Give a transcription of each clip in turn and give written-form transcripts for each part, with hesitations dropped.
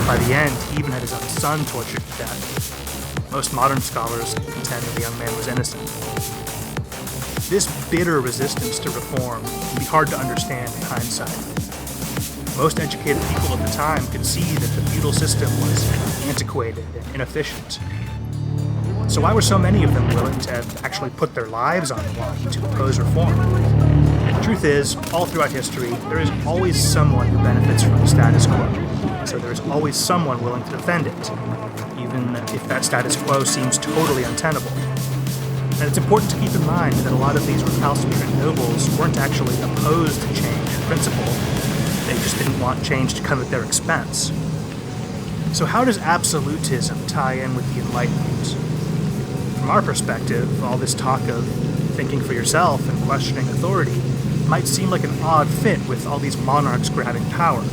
By the end, he even had his own son tortured to death. Most modern scholars contend that the young man was innocent. This bitter resistance to reform can be hard to understand in hindsight. Most educated people at the time could see that the feudal system was antiquated and inefficient. So why were so many of them willing to actually put their lives on the line to oppose reform? The truth is, all throughout history, there is always someone who benefits from the status quo. So there is always someone willing to defend it, even if that status quo seems totally untenable. And it's important to keep in mind that a lot of these recalcitrant nobles weren't actually opposed to change in principle. They just didn't want change to come at their expense. So how does absolutism tie in with the Enlightenment? From our perspective, all this talk of thinking for yourself and questioning authority might seem like an odd fit with all these monarchs grabbing power,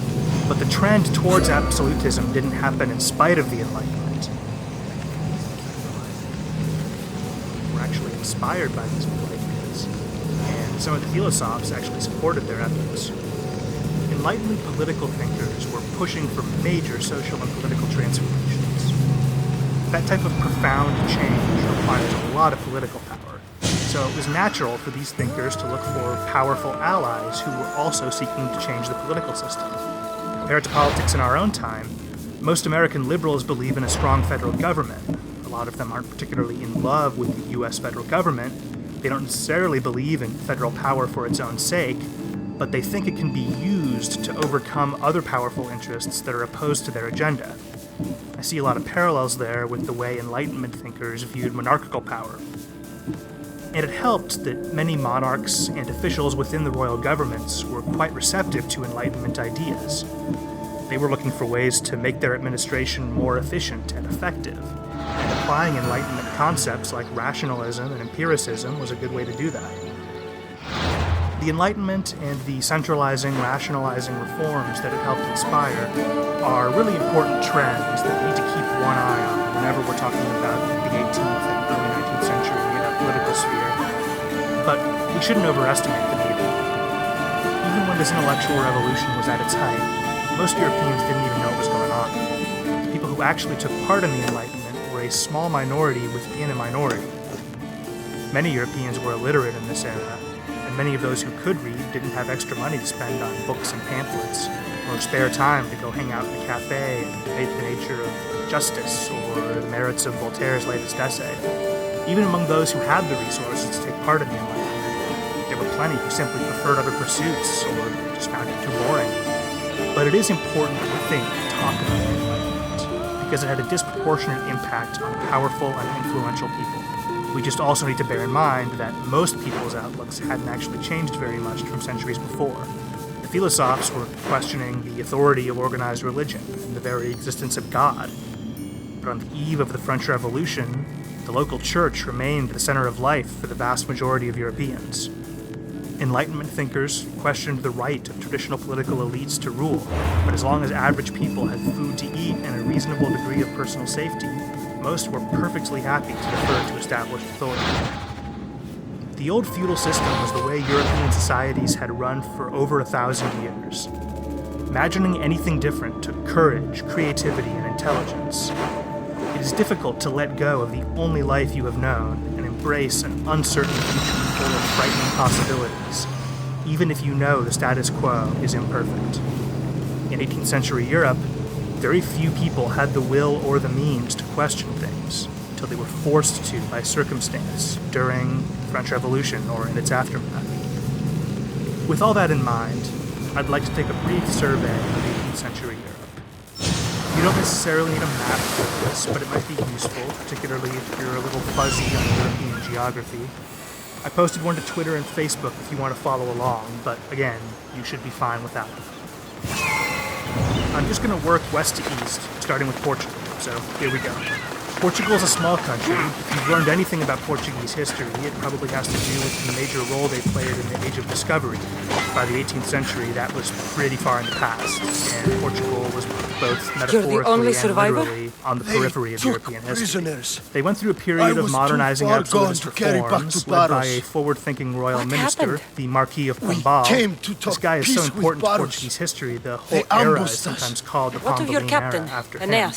but the trend towards absolutism didn't happen in spite of the Enlightenment. We're actually inspired by these people ideas, and some of the philosophers actually supported their efforts. Enlightenment political thinkers were pushing for major social and political transformations. That type of profound change requires a lot of political power, so it was natural for these thinkers to look for powerful allies who were also seeking to change the political system. Compared to politics in our own time, most American liberals believe in a strong federal government. A lot of them aren't particularly in love with the U.S. federal government. They don't necessarily believe in federal power for its own sake, but they think it can be used to overcome other powerful interests that are opposed to their agenda. I see a lot of parallels there with the way Enlightenment thinkers viewed monarchical power. And it helped that many monarchs and officials within the royal governments were quite receptive to Enlightenment ideas. They were looking for ways to make their administration more efficient and effective, and applying Enlightenment concepts like rationalism and empiricism was a good way to do that. The Enlightenment and the centralizing, rationalizing reforms that it helped inspire are really important trends that we need to keep one eye on whenever we're talking about the 18th and early 19th century political sphere. But we shouldn't overestimate them either. Even when this intellectual revolution was at its height, most Europeans didn't even know what was going on. The people who actually took part in the Enlightenment were a small minority within a minority. Many Europeans were illiterate in this era, and many of those who could read didn't have extra money to spend on books and pamphlets, or spare time to go hang out in a cafe and debate the nature of justice or the merits of Voltaire's latest essay. Even among those who had the resources to take part in the Enlightenment, there were plenty who simply preferred other pursuits or just found it too boring. But it is important to think and talk about the Enlightenment, because it had a disproportionate impact on powerful and influential people. We just also need to bear in mind that most people's outlooks hadn't actually changed very much from centuries before. The philosophers were questioning the authority of organized religion and the very existence of God. But on the eve of the French Revolution, the local church remained the center of life for the vast majority of Europeans. Enlightenment thinkers questioned the right of traditional political elites to rule, but as long as average people had food to eat and a reasonable degree of personal safety, most were perfectly happy to defer to established authority. The old feudal system was the way European societies had run for over 1,000 years. Imagining anything different took courage, creativity, and intelligence. It is difficult to let go of the only life you have known and embrace an uncertain future full of frightening possibilities, even if you know the status quo is imperfect. In 18th century Europe, very few people had the will or the means to question things until they were forced to by circumstance during the French Revolution or in its aftermath. With all that in mind, I'd like to take a brief survey of 18th century Europe. You don't necessarily need a map for this, but it might be useful, particularly if you're a little fuzzy on European geography. I posted one to Twitter and Facebook if you want to follow along, but again, you should be fine without it. I'm just going to work west to east, starting with Portugal, so here we go. Portugal is a small country. If you've learned anything about Portuguese history, it probably has to do with the major role they played in the Age of Discovery. By the 18th century, that was pretty far in the past, and Portugal was both metaphorically and literally on the periphery of European history. They went through a period of modernizing absolutist reforms led by a forward-thinking royal minister, the Marquis of Pombal. This guy is so important to Portuguese history, the whole era is sometimes called the Pombaline era after him.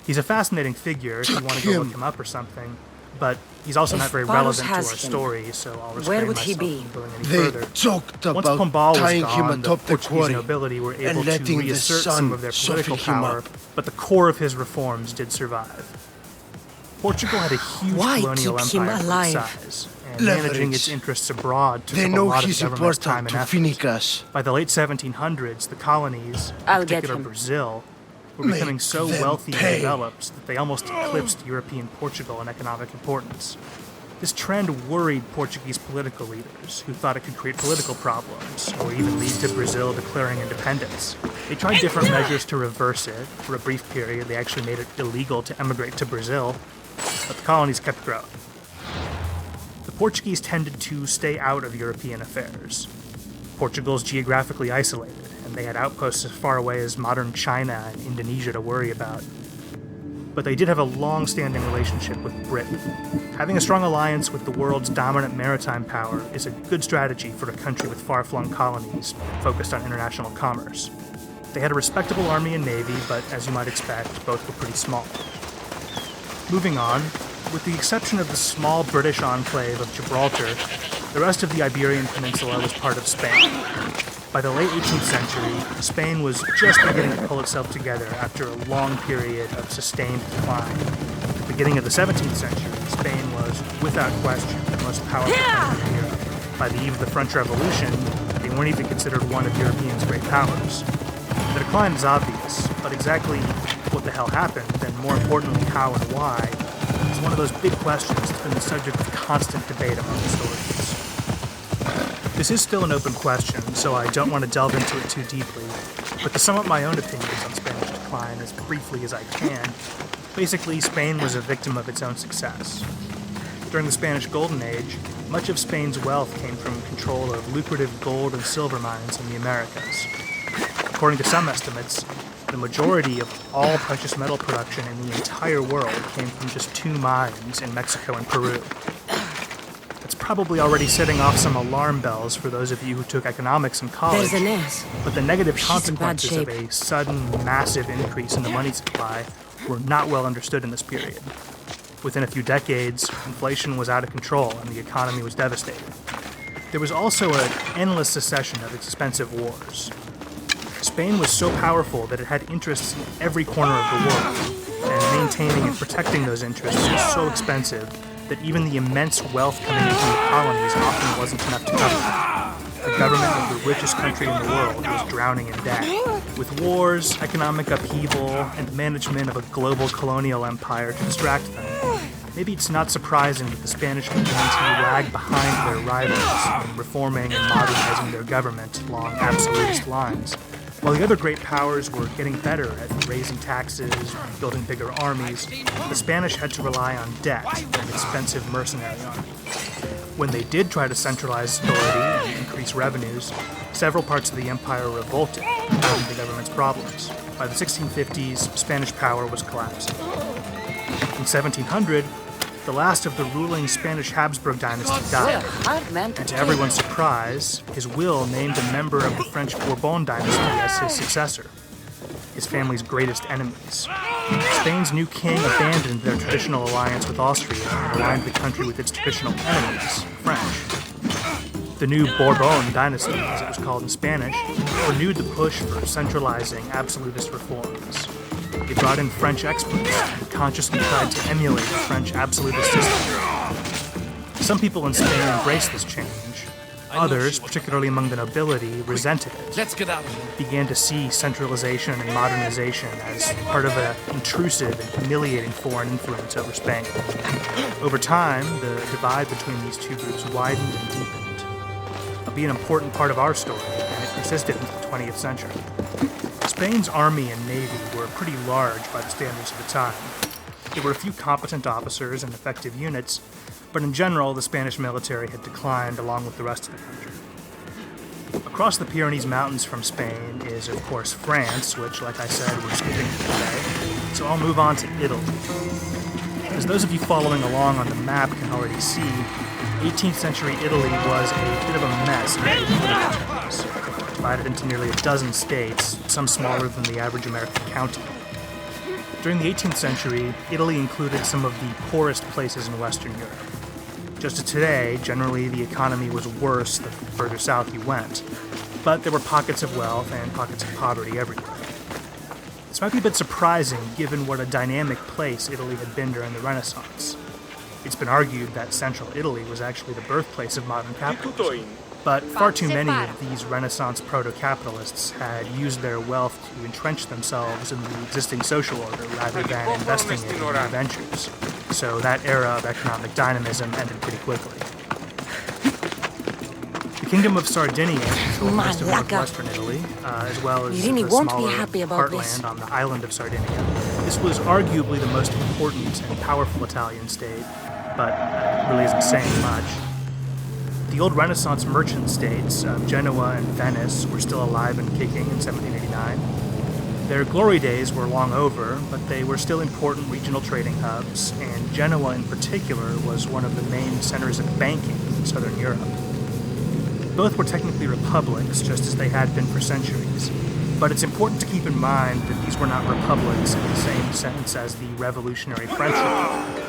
He's a fascinating figure if you want to go look him up or something, but he's also not very relevant to our story, so I'll restrain myself from going any further. Once Pombal was gone, the Portuguese nobility were able to reassert some of their political power, but the core of his reforms did survive. Portugal had a huge colonial empire for its size, and managing its interests abroad took up a lot of government's time and effort. By the late 1700s, the colonies, in particular Brazil, were becoming so wealthy and developed that they almost eclipsed European Portugal in economic importance. This trend worried Portuguese political leaders, who thought it could create political problems, or even lead to Brazil declaring independence. They tried different measures to reverse it. For a brief period, they actually made it illegal to emigrate to Brazil, but the colonies kept growing. The Portuguese tended to stay out of European affairs. Portugal is geographically isolated, and they had outposts as far away as modern China and Indonesia to worry about. But they did have a long-standing relationship with Britain. Having a strong alliance with the world's dominant maritime power is a good strategy for a country with far-flung colonies focused on international commerce. They had a respectable army and navy, but as you might expect, both were pretty small. Moving on, with the exception of the small British enclave of Gibraltar, the rest of the Iberian Peninsula was part of Spain. By the late 18th century, Spain was just beginning to pull itself together after a long period of sustained decline. At the beginning of the 17th century, Spain was, without question, the most powerful country in Europe. By the eve of the French Revolution, they weren't even considered one of Europe's great powers. The decline is obvious, but exactly what the hell happened, and more importantly, how and why, is one of those big questions that's been the subject of constant debate among historians. This is still an open question, so I don't want to delve into it too deeply, but to sum up my own opinions on Spanish decline as briefly as I can, basically Spain was a victim of its own success. During the Spanish Golden Age, much of Spain's wealth came from control of lucrative gold and silver mines in the Americas. According to some estimates, the majority of all precious metal production in the entire world came from just 2 mines in Mexico and Peru. That's probably already setting off some alarm bells for those of you who took economics in college, but the negative consequences of a sudden, massive increase in the money supply were not well understood in this period. Within a few decades, inflation was out of control and the economy was devastated. There was also an endless succession of expensive wars. Spain was so powerful that it had interests in every corner of the world, and maintaining and protecting those interests was so expensive that even the immense wealth coming in from the colonies often wasn't enough to cover. The government of the richest country in the world was drowning in debt. With wars, economic upheaval, and management of a global colonial empire to distract them, maybe it's not surprising that the Spanish began to lag behind their rivals in reforming and modernizing their government along absolutist lines. While the other great powers were getting better at raising taxes, building bigger armies, the Spanish had to rely on debt and expensive mercenary armies. When they did try to centralize authority and increase revenues, several parts of the empire revolted, causing the government's problems. By the 1650s, Spanish power was collapsing. In 1700, the last of the ruling Spanish Habsburg dynasty died, and to everyone's surprise, his will named a member of the French Bourbon dynasty as his successor, his family's greatest enemies. Spain's new king abandoned their traditional alliance with Austria and aligned the country with its traditional enemies, French. The new Bourbon dynasty, as it was called in Spanish, renewed the push for centralizing absolutist reforms. They brought in French experts and consciously tried to emulate the French absolutist system. Some people in Spain embraced this change. Others, particularly among the nobility, resented it. Let's get out of here. Began to see centralization and modernization as part of an intrusive and humiliating foreign influence over Spain. Over time, the divide between these two groups widened and deepened. It'll be an important part of our story, and it persisted into the 20th century. Spain's army and navy were pretty large by the standards of the time. There were a few competent officers and effective units, but in general, the Spanish military had declined along with the rest of the country. Across the Pyrenees Mountains from Spain is, of course, France, which, like I said, we're skipping today. So I'll move on to Italy. As those of you following along on the map can already see, 18th century Italy was a bit of a mess in political terms, divided into nearly a dozen states, some smaller than the average American county. During the 18th century, Italy included some of the poorest places in Western Europe. Just as today, generally the economy was worse the further south you went, but there were pockets of wealth and pockets of poverty everywhere. This might be a bit surprising given what a dynamic place Italy had been during the Renaissance. It's been argued that central Italy was actually the birthplace of modern capitalism, but far too many of these Renaissance proto-capitalists had used their wealth to entrench themselves in the existing social order rather than investing in new ventures. So that era of economic dynamism ended pretty quickly. The Kingdom of Sardinia controlled most of northwestern Italy, as well as the smaller heartland on the island of Sardinia. This was arguably the most important and powerful Italian state, but it really isn't saying much. The old Renaissance merchant states of Genoa and Venice were still alive and kicking in 1789. Their glory days were long over, but they were still important regional trading hubs, and Genoa in particular was one of the main centers of banking in southern Europe. Both were technically republics, just as they had been for centuries, but it's important to keep in mind that these were not republics in the same sense as the revolutionary French Republic.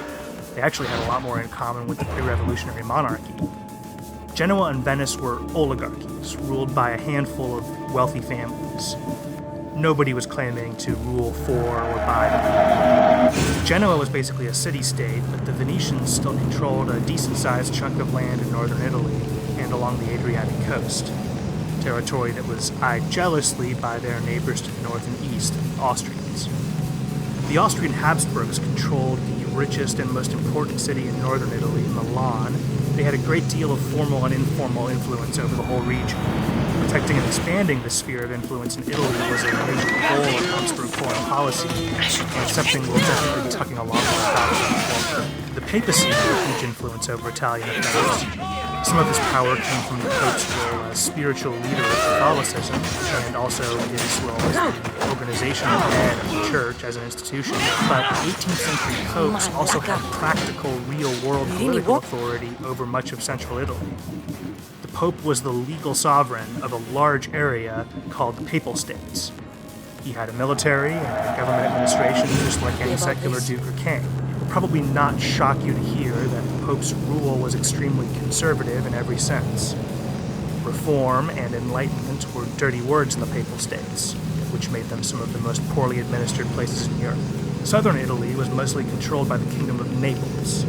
They actually had a lot more in common with the pre-revolutionary monarchy. Genoa and Venice were oligarchies, ruled by a handful of wealthy families. Nobody was claiming to rule for or by them. Genoa was basically a city-state, but the Venetians still controlled a decent-sized chunk of land in northern Italy and along the Adriatic coast, territory that was eyed jealously by their neighbors to the north and east, the Austrians. The Austrian Habsburgs controlled the richest and most important city in northern Italy, Milan. They had a great deal of formal and informal influence over the whole region. Protecting and expanding the sphere of influence in Italy was a major goal of Habsburg foreign policy, and something we'll definitely be talking a lot more about. The papacy had a huge influence over Italian affairs. Some of his power came from the Pope's role as spiritual leader of Catholicism, and also his role as the organizational head of the church as an institution. But 18th century popes also had practical, real-world political authority over much of central Italy. The Pope was the legal sovereign of a large area called the Papal States. He had a military and a government administration just like any secular duke or king. It will probably not shock you to hear that the Pope's rule was extremely conservative in every sense. Reform and enlightenment were dirty words in the Papal States, which made them some of the most poorly administered places in Europe. Southern Italy was mostly controlled by the Kingdom of Naples.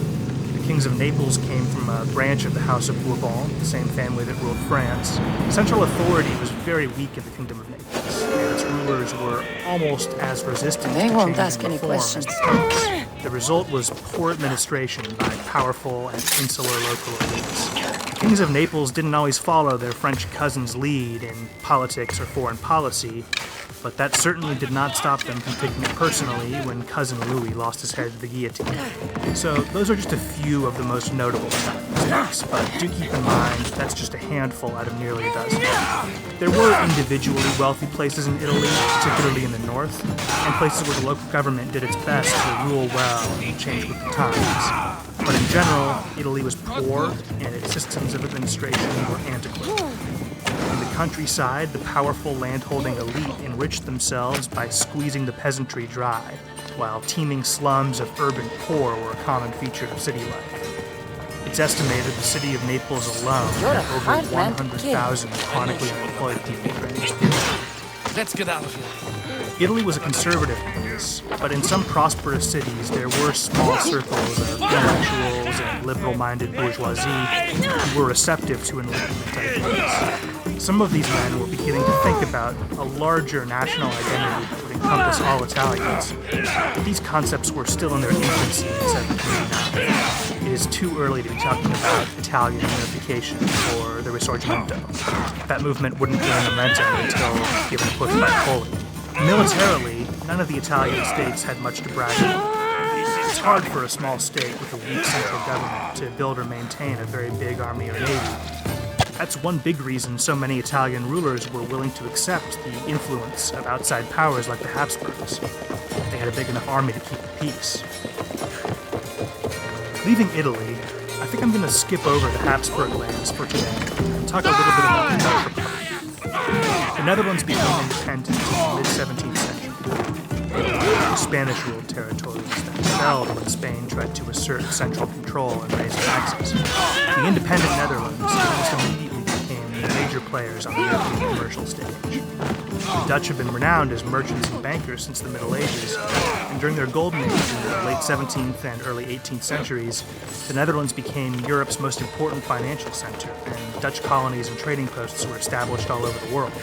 The kings of Naples came from a branch of the House of Bourbon, the same family that ruled France. Central authority was very weak in the Kingdom of Naples, and its rulers were almost as resistant to change and reform as the popes. The result was poor administration by powerful and insular local elites. The kings of Naples didn't always follow their French cousins' lead in politics or foreign policy, but that certainly did not stop them from taking it personally when cousin Louis lost his head to the guillotine. So those are just a few of the most notable mistakes, but do keep in mind that's just a handful out of nearly a dozen. There were individually wealthy places in Italy, particularly in the north, and places where the local government did its best to rule well and change with the times. But in general, Italy was poor, and its systems of administration were antiquated. In the countryside, the powerful landholding elite enriched themselves by squeezing the peasantry dry, while teeming slums of urban poor were a common feature of city life. It's estimated the city of Naples alone had over 100,000 chronically unemployed people during this period. Let's get out of here. Italy was a conservative place, but in some prosperous cities there were small circles of intellectuals and liberal-minded bourgeoisie who were receptive to enlightenment ideas. Some of these men were beginning to think about a larger national identity that would encompass all Italians, but these concepts were still in their infancy in 1789. It is too early to be talking about Italian unification or the Risorgimento. That movement wouldn't gain momentum until given a push by Napoleon. Militarily, none of the Italian states had much to brag about. It's hard for a small state with a weak central government to build or maintain a very big army or navy. That's one big reason so many Italian rulers were willing to accept the influence of outside powers like the Habsburgs. They had a big enough army to keep the peace. Leaving Italy, I think I'm going to skip over the Habsburg lands for today and talk a little bit about the Dutch Republic. The Netherlands became independent in the mid-17th century. Spanish-ruled territories that fell when Spain tried to assert central control and raise taxes. The independent Netherlands almost immediately became major players on the European commercial stage. The Dutch have been renowned as merchants and bankers since the Middle Ages, and during their golden age in the late 17th and early 18th centuries, the Netherlands became Europe's most important financial center, and Dutch colonies and trading posts were established all over the world.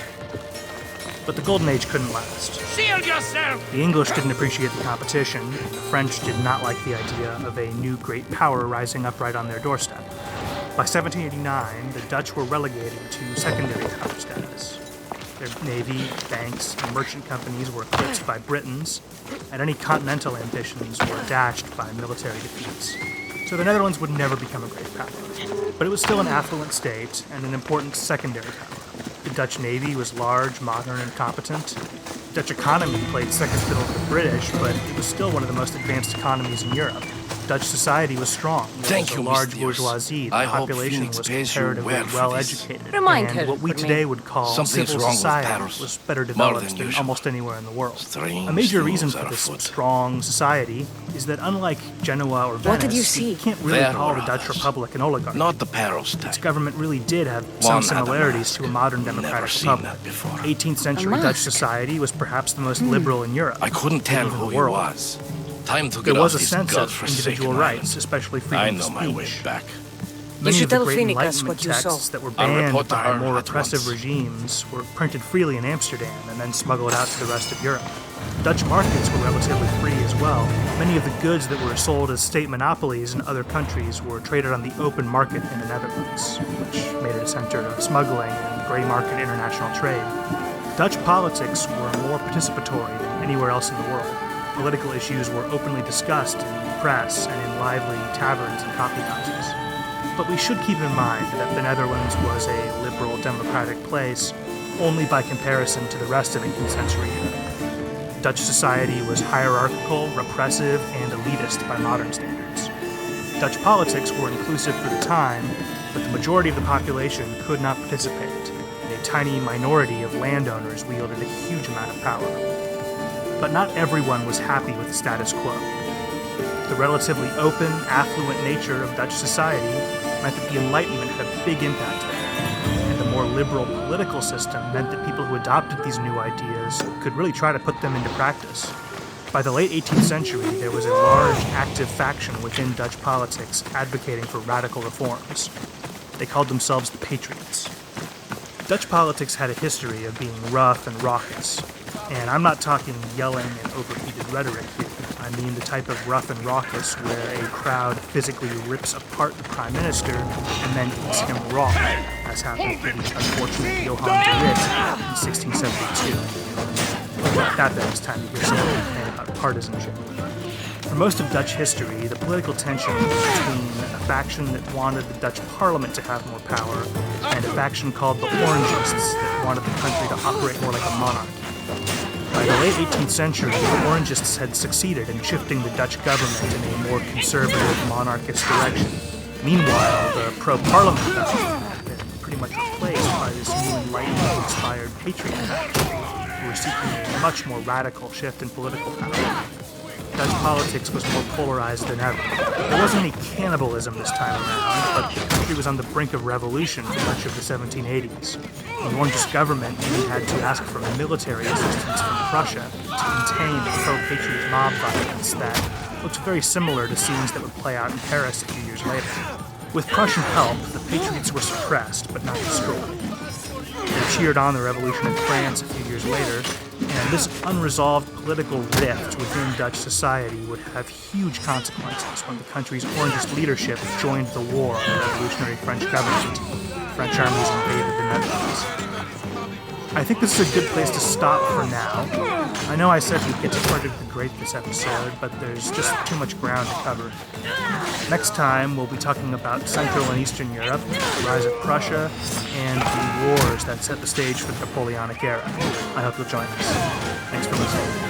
But the Golden Age couldn't last. Shield yourself! The English didn't appreciate the competition, and the French did not like the idea of a new great power rising up right on their doorstep. By 1789, the Dutch were relegated to secondary power status. Their navy, banks, and merchant companies were eclipsed by Britons, and any continental ambitions were dashed by military defeats. So the Netherlands would never become a great power. But it was still an affluent state and an important secondary power. The Dutch Navy was large, modern, and competent. The Dutch economy played second fiddle to the British, but it was still one of the most advanced economies in Europe. Dutch society was strong. There was a large bourgeoisie. The population was comparatively well educated. And what we today would call civil society was better developed than almost anywhere in the world. A major reason for this strong society is that unlike Genoa or Venice, you can't really call the Dutch Republic an oligarchy. Not the Paros type. Its government really did have some similarities to a modern democratic republic. 18th century Dutch society was perhaps the most liberal in Europe. I couldn't tell who he was. Time to get there was off a sense of individual rights, especially freedom of speech. I know my way back. Many of the great Enlightenment texts that were banned by more repressive regimes were printed freely in Amsterdam and then smuggled out to the rest of Europe. Dutch markets were relatively free as well. Many of the goods that were sold as state monopolies in other countries were traded on the open market in the Netherlands, which made it a center of smuggling and gray market international trade. Dutch politics were more participatory than anywhere else in the world. Political issues were openly discussed in the press and in lively taverns and coffee houses. But we should keep in mind that the Netherlands was a liberal democratic place only by comparison to the rest of 18th century Europe. Dutch society was hierarchical, repressive, and elitist by modern standards. Dutch politics were inclusive for the time, but the majority of the population could not participate, and a tiny minority of landowners wielded a huge amount of power. But not everyone was happy with the status quo. The relatively open, affluent nature of Dutch society meant that the Enlightenment had a big impact there, and the more liberal political system meant that people who adopted these new ideas could really try to put them into practice. By the late 18th century, there was a large, active faction within Dutch politics advocating for radical reforms. They called themselves the Patriots. Dutch politics had a history of being rough and raucous. And I'm not talking yelling and overheated rhetoric here. I mean the type of rough and raucous where a crowd physically rips apart the prime minister and then eats him raw, as happened to the unfortunate Johan de Witt in 1672. Not that it's time to hear something about partisanship. For most of Dutch history, the political tension was between a faction that wanted the Dutch parliament to have more power and a faction called the Orangists that wanted the country to operate more like a monarchy. By the late 18th century, the Orangists had succeeded in shifting the Dutch government in a more conservative, monarchist direction. Meanwhile, the pro-parliament faction had been pretty much replaced by this new Enlightenment-inspired patriot faction, who were seeking a much more radical shift in political power. Dutch politics was more polarized than ever. There wasn't any cannibalism this time around, but the country was on the brink of revolution for much of the 1780s. The Orangist government even had to ask for military assistance from Prussia to contain the pro-patriot mob violence that looked very similar to scenes that would play out in Paris a few years later. With Prussian help, the patriots were suppressed but not destroyed. They cheered on the revolution in France a few years later, and this unresolved political rift within Dutch society would have huge consequences when the country's Orangist leadership joined the war on the revolutionary French government. The French armies invaded the Netherlands. I think this is a good place to stop for now. I know I said we'd get to Frederick the Great this episode, but there's just too much ground to cover. Next time, we'll be talking about Central and Eastern Europe, the rise of Prussia, and the wars that set the stage for the Napoleonic era. I hope you'll join us. Thanks for listening.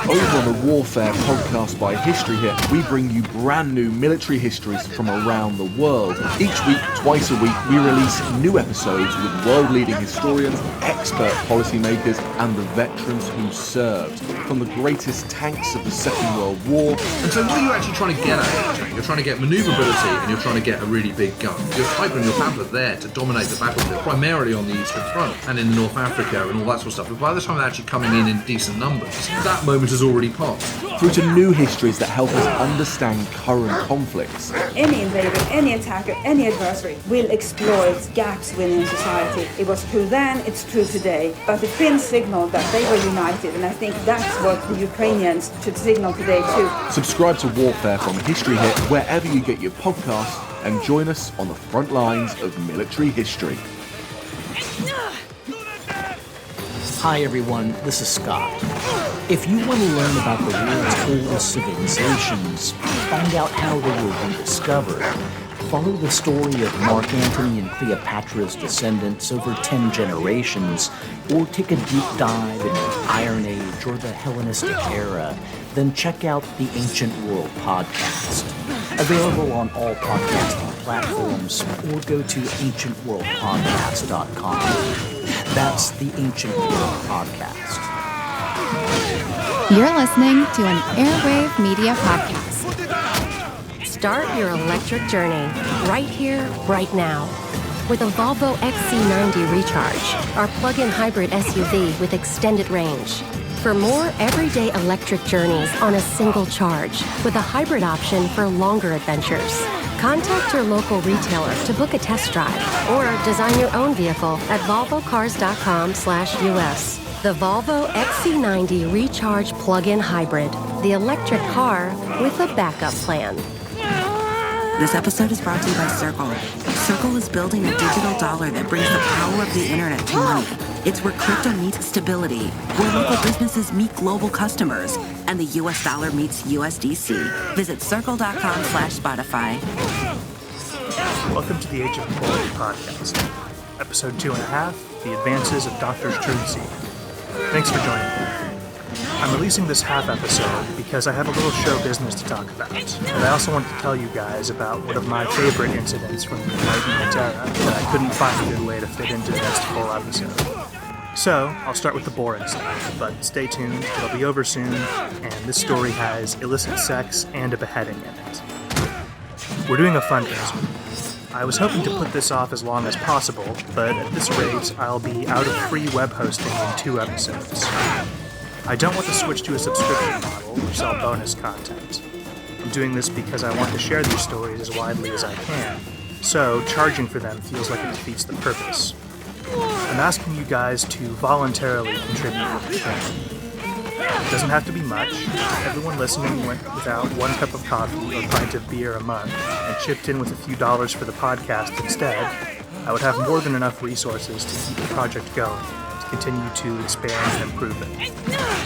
Over on the Warfare podcast by History Hit, we bring you brand new military histories from around the world. Each week, twice a week, we release new episodes with world-leading historians, expert policymakers, and the veterans who served. From the greatest tanks of the Second World War. And so what are you actually trying to get at, Jack? You're trying to get maneuverability and you're trying to get a really big gun. Your Piper and your Panther there to dominate the battlefield, primarily on the Eastern Front and in North Africa and all that sort of stuff. But by the time they're actually coming in decent numbers, that moment has already passed. Through to new histories that help us understand current conflicts. Any invader, any attacker, any adversary will exploit gaps within society. It was true then, it's true today. But the Finns signaled that they were united, and I think that's what the Ukrainians should signal today too. Subscribe to Warfare from History Hit wherever you get your podcasts and join us on the front lines of military history. Hi everyone, this is Scott. If you want to learn about the world's oldest civilizations, find out how they were rediscovered, follow the story of Mark Antony and Cleopatra's descendants over 10 generations, or take a deep dive into the Iron Age or the Hellenistic era, then check out the Ancient World podcast. Available on all podcasting platforms, or go to ancientworldpodcast.com. That's the Ancient World Podcast. You're listening to an Airwave Media Podcast. Start your electric journey right here, right now. With a Volvo XC90 Recharge, our plug-in hybrid SUV with extended range. For more everyday electric journeys on a single charge, with a hybrid option for longer adventures. Contact your local retailer to book a test drive or design your own vehicle at volvocars.com/US. The Volvo XC90 Recharge Plug-in Hybrid, the electric car with a backup plan. This episode is brought to you by Circle. Circle is building a digital dollar that brings the power of the internet to money. It's where crypto meets stability, where local businesses meet global customers, and the US dollar meets USDC. Visit circle.com/Spotify. Welcome to the Age of Quality podcast, episode 2.5, The Advances of Dr. Struensee. Thanks for joining me. I'm releasing this half episode because I have a little show business to talk about, and I also wanted to tell you guys about one of my favorite incidents from the Enlightenment era that I couldn't find a good way to fit into this full episode. So, I'll start with the boring stuff, but stay tuned, it'll be over soon, and this story has illicit sex and a beheading in it. We're doing a fundraiser. I was hoping to put this off as long as possible, but at this rate, I'll be out of free web hosting in 2 episodes. I don't want to switch to a subscription model or sell bonus content. I'm doing this because I want to share these stories as widely as I can, so charging for them feels like it defeats the purpose. I'm asking you guys to voluntarily contribute what you can. It doesn't have to be much. If everyone listening went without 1 cup of coffee or pint of beer a month and chipped in with a few dollars for the podcast instead, I would have more than enough resources to keep the project going, to continue to expand and improve it.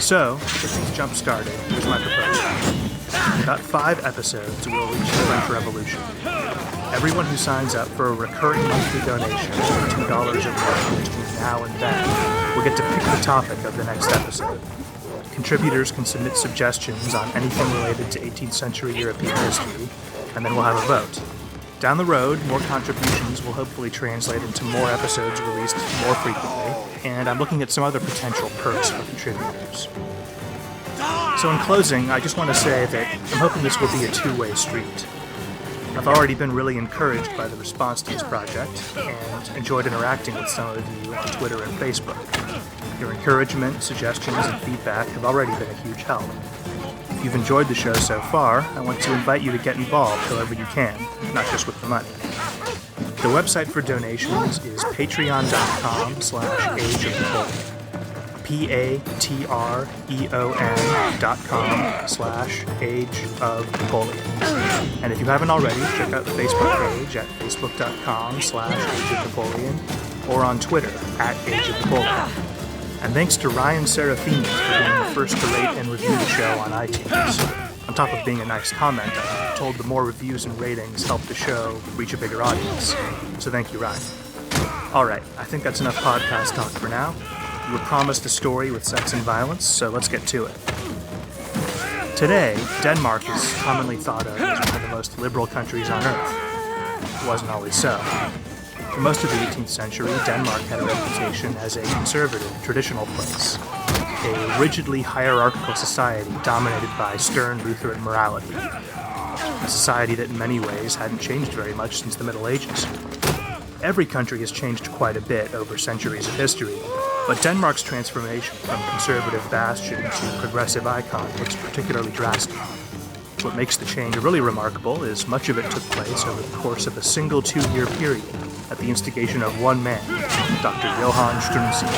So, to get things jump-started, here's my proposal. In about 5 episodes, we'll reach the French Revolution. Everyone who signs up for a recurring monthly donation of $2 or more between now and then will get to pick the topic of the next episode. Contributors can submit suggestions on anything related to 18th century European history, and then we'll have a vote. Down the road, more contributions will hopefully translate into more episodes released more frequently, and I'm looking at some other potential perks for contributors. So in closing, I just want to say that I'm hoping this will be a 2-way street. I've already been really encouraged by the response to this project, and enjoyed interacting with some of you on Twitter and Facebook. Your encouragement, suggestions, and feedback have already been a huge help. If you've enjoyed the show so far, I want to invite you to get involved however you can, not just with the money. The website for donations is patreon.com/ageofthequality. patreon.com/Age of Napoleon. And if you haven't already, check out the Facebook page at facebook.com/Age of Napoleon or on Twitter @Age of Napoleon. And thanks to Ryan Serafini for being the first to rate and review the show on iTunes. On top of being a nice comment, I'm told the more reviews and ratings help the show reach a bigger audience. So thank you, Ryan. Alright, I think that's enough podcast talk for now. You were promised a story with sex and violence, so let's get to it. Today, Denmark is commonly thought of as one of the most liberal countries on Earth. It wasn't always so. For most of the 18th century, Denmark had a reputation as a conservative, traditional place, a rigidly hierarchical society dominated by stern Lutheran morality, a society that in many ways hadn't changed very much since the Middle Ages. Every country has changed quite a bit over centuries of history, but Denmark's transformation from conservative bastion to progressive icon looks particularly drastic. What makes the change really remarkable is much of it took place over the course of a single 2-year period at the instigation of one man, Dr. Johann Struensee.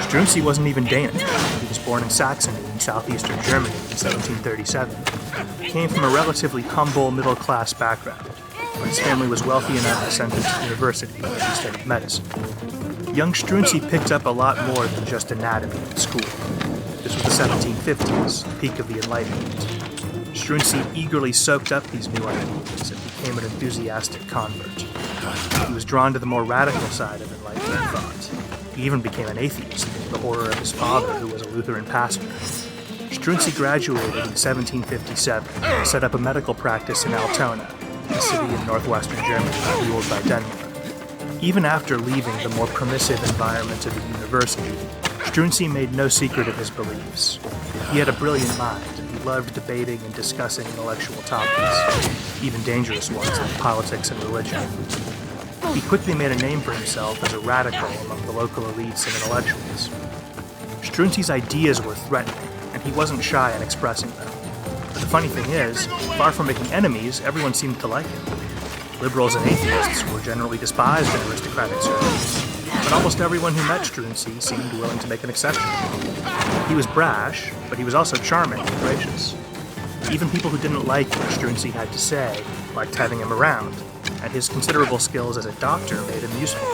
Struensee wasn't even Danish. He was born in Saxony in southeastern Germany in 1737. He came from a relatively humble middle-class background, but his family was wealthy enough to send him to university where he studied medicine. Young Struensee picked up a lot more than just anatomy in school. This was the 1750s, the peak of the Enlightenment. Struensee eagerly soaked up these new ideas and became an enthusiastic convert. He was drawn to the more radical side of Enlightenment thought. He even became an atheist, to the horror of his father, who was a Lutheran pastor. Struensee graduated in 1757 and set up a medical practice in Altona, a city in northwestern Germany ruled by Denmark. Even after leaving the more permissive environment of the university, Struensee made no secret of his beliefs. He had a brilliant mind, and he loved debating and discussing intellectual topics, even dangerous ones like politics and religion. He quickly made a name for himself as a radical among the local elites and intellectuals. Struensee's ideas were threatening, and he wasn't shy in expressing them. But the funny thing is, far from making enemies, everyone seemed to like him. Liberals and atheists were generally despised in aristocratic circles, but almost everyone who met Struensee seemed willing to make an exception. He was brash, but he was also charming and gracious. Even people who didn't like what Struensee had to say liked having him around, and his considerable skills as a doctor made him useful.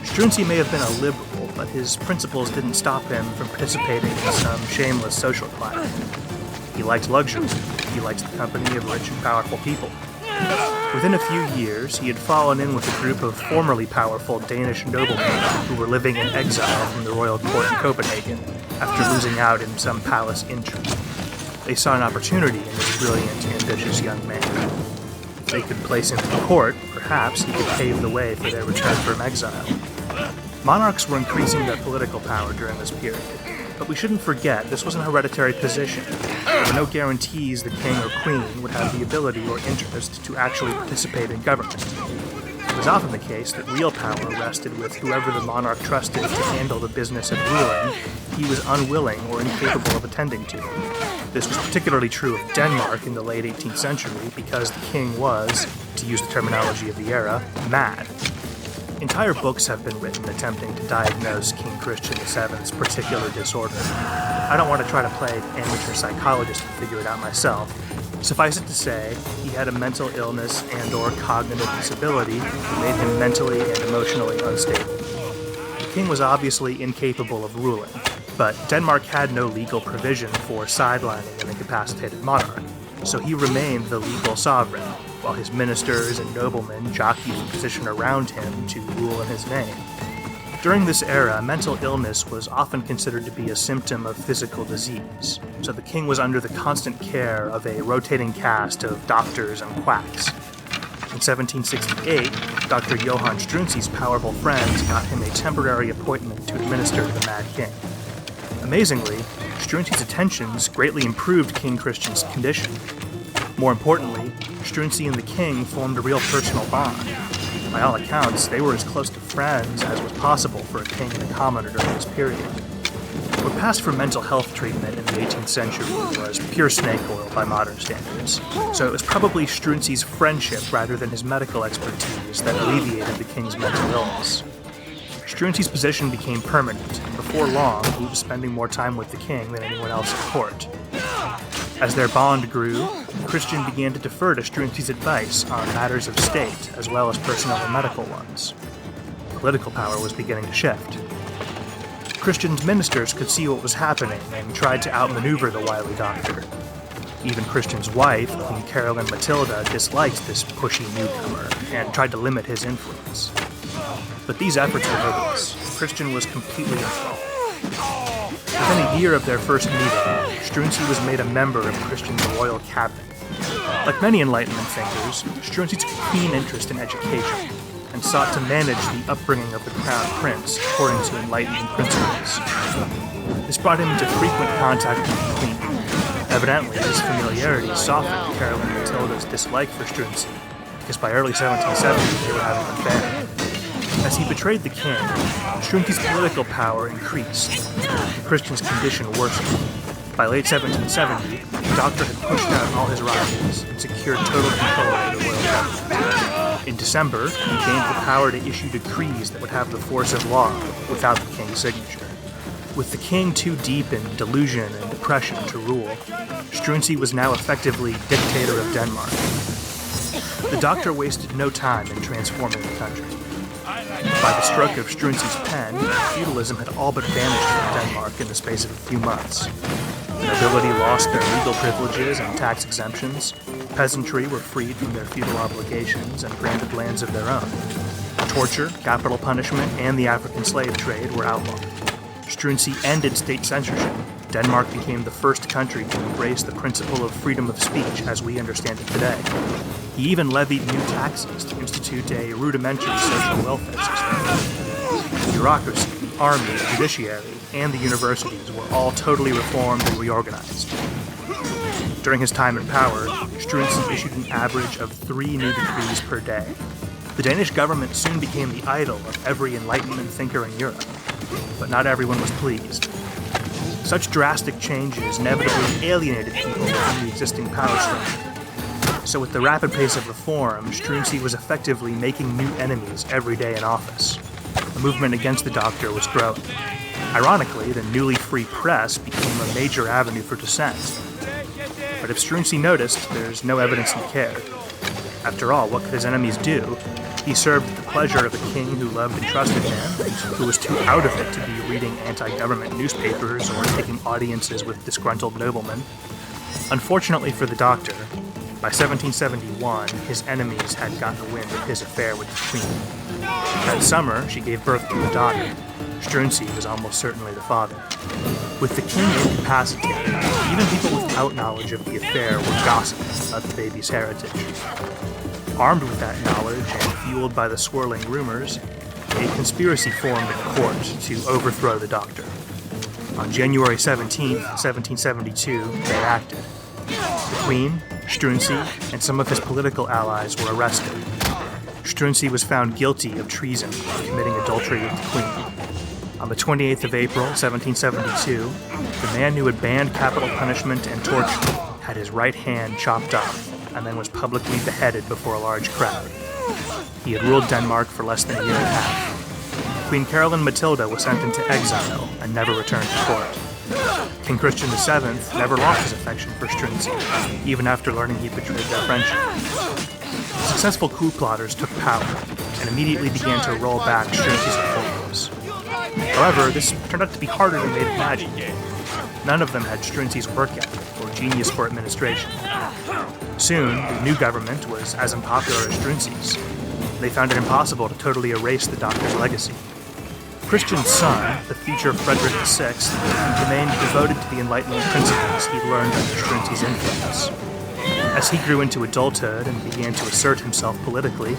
Struensee may have been a liberal, but his principles didn't stop him from participating in some shameless social climate. He liked luxury. He liked the company of rich and powerful people. Within a few years, he had fallen in with a group of formerly powerful Danish noblemen who were living in exile from the royal court in Copenhagen after losing out in some palace intrigue. They saw an opportunity in this brilliant, ambitious young man. If they could place him in court, perhaps he could pave the way for their return from exile. Monarchs were increasing their political power during this period, but we shouldn't forget this was an hereditary position. There were no guarantees the king or queen would have the ability or interest to actually participate in government. It was often the case that real power rested with whoever the monarch trusted to handle the business of ruling he was unwilling or incapable of attending to. This was particularly true of Denmark in the late 18th century because the king was, to use the terminology of the era, mad. Entire books have been written attempting to diagnose King Christian VII's particular disorder. I don't want to try to play amateur psychologist and figure it out myself. Suffice it to say, he had a mental illness and/or cognitive disability that made him mentally and emotionally unstable. The king was obviously incapable of ruling, but Denmark had no legal provision for sidelining an incapacitated monarch, so he remained the legal sovereign, while his ministers and noblemen jockeyed for position around him to rule in his name. During this era, mental illness was often considered to be a symptom of physical disease, so the king was under the constant care of a rotating cast of doctors and quacks. In 1768, Dr. Johann Struensee's powerful friends got him a temporary appointment to administer to the Mad King. Amazingly, Struensee's attentions greatly improved King Christian's condition. More importantly, Struensee and the king formed a real personal bond. By all accounts, they were as close to friends as was possible for a king and a commoner during this period. What passed for mental health treatment in the 18th century was pure snake oil by modern standards, so it was probably Struensee's friendship rather than his medical expertise that alleviated the king's mental illness. Struensee's position became permanent, and before long, he was spending more time with the king than anyone else at court. As their bond grew, Christian began to defer to Struensee's advice on matters of state, as well as personal and medical ones. Political power was beginning to shift. Christian's ministers could see what was happening and tried to outmaneuver the wily doctor. Even Christian's wife, Queen Caroline Matilda, disliked this pushy newcomer and tried to limit his influence. But these efforts were hopeless. Christian was completely enthralled. Within a year of their first meeting, Struensee was made a member of Christian's royal cabinet. Like many Enlightenment thinkers, Struensee took a keen interest in education and sought to manage the upbringing of the crown prince according to Enlightenment principles. This brought him into frequent contact with the queen. Evidently, this familiarity softened Caroline Matilda's dislike for Struensee, because by early 1770 they were having an affair. As he betrayed the king, Struensee's political power increased, and Christian's condition worsened. By late 1770, the doctor had pushed out all his rivals and secured total control over the royal government. In December, he gained the power to issue decrees that would have the force of law without the king's signature. With the king too deep in delusion and depression to rule, Struensee was now effectively dictator of Denmark. The doctor wasted no time in transforming the country. By the stroke of Struensee's pen, feudalism had all but vanished from Denmark in the space of a few months. The nobility lost their legal privileges and tax exemptions, peasantry were freed from their feudal obligations and granted lands of their own. Torture, capital punishment, and the African slave trade were outlawed. Struensee ended state censorship. Denmark became the first country to embrace the principle of freedom of speech as we understand it today. He even levied new taxes to institute a rudimentary social welfare system. The bureaucracy, the army, the judiciary, and the universities were all totally reformed and reorganized. During his time in power, Struensee issued an average of 3 new decrees per day. The Danish government soon became the idol of every Enlightenment thinker in Europe, but not everyone was pleased. Such drastic changes inevitably alienated people within the existing power structure. So with the rapid pace of reform, Struensee was effectively making new enemies every day in office. The movement against the doctor was growing. Ironically, the newly free press became a major avenue for dissent. But if Struensee noticed, there's no evidence he cared. After all, what could his enemies do? He served at the pleasure of a king who loved and trusted him, who was too out of it to be reading anti-government newspapers or taking audiences with disgruntled noblemen. Unfortunately for the doctor, by 1771, his enemies had gotten wind of his affair with the queen. That summer, she gave birth to a daughter. Struensee was almost certainly the father. With the king incapacitated, even people without knowledge of the affair were gossiping about the baby's heritage. Armed with that knowledge and fueled by the swirling rumors, a conspiracy formed in court to overthrow the doctor. On January 17, 1772, they acted. The queen, Struensee, and some of his political allies were arrested. Struensee was found guilty of treason for committing adultery with the queen. On the 28th of April, 1772, the man who had banned capital punishment and torture had his right hand chopped off and then was publicly beheaded before a large crowd. He had ruled Denmark for less than a year and a half. Queen Caroline Matilda was sent into exile and never returned to court. King Christian VII never lost his affection for Struensee, even after learning he betrayed their friendship. Successful coup plotters took power and immediately began to roll back Struensee's reforms. However, this turned out to be harder than they'd imagined. None of them had Struensee's work ethic or genius for administration. Soon, the new government was as unpopular as Struensee's. They found it impossible to totally erase the doctor's legacy. Christian's son, the future Frederick VI, remained devoted to the Enlightenment principles he'd learned under Struensee's influence. As he grew into adulthood and began to assert himself politically,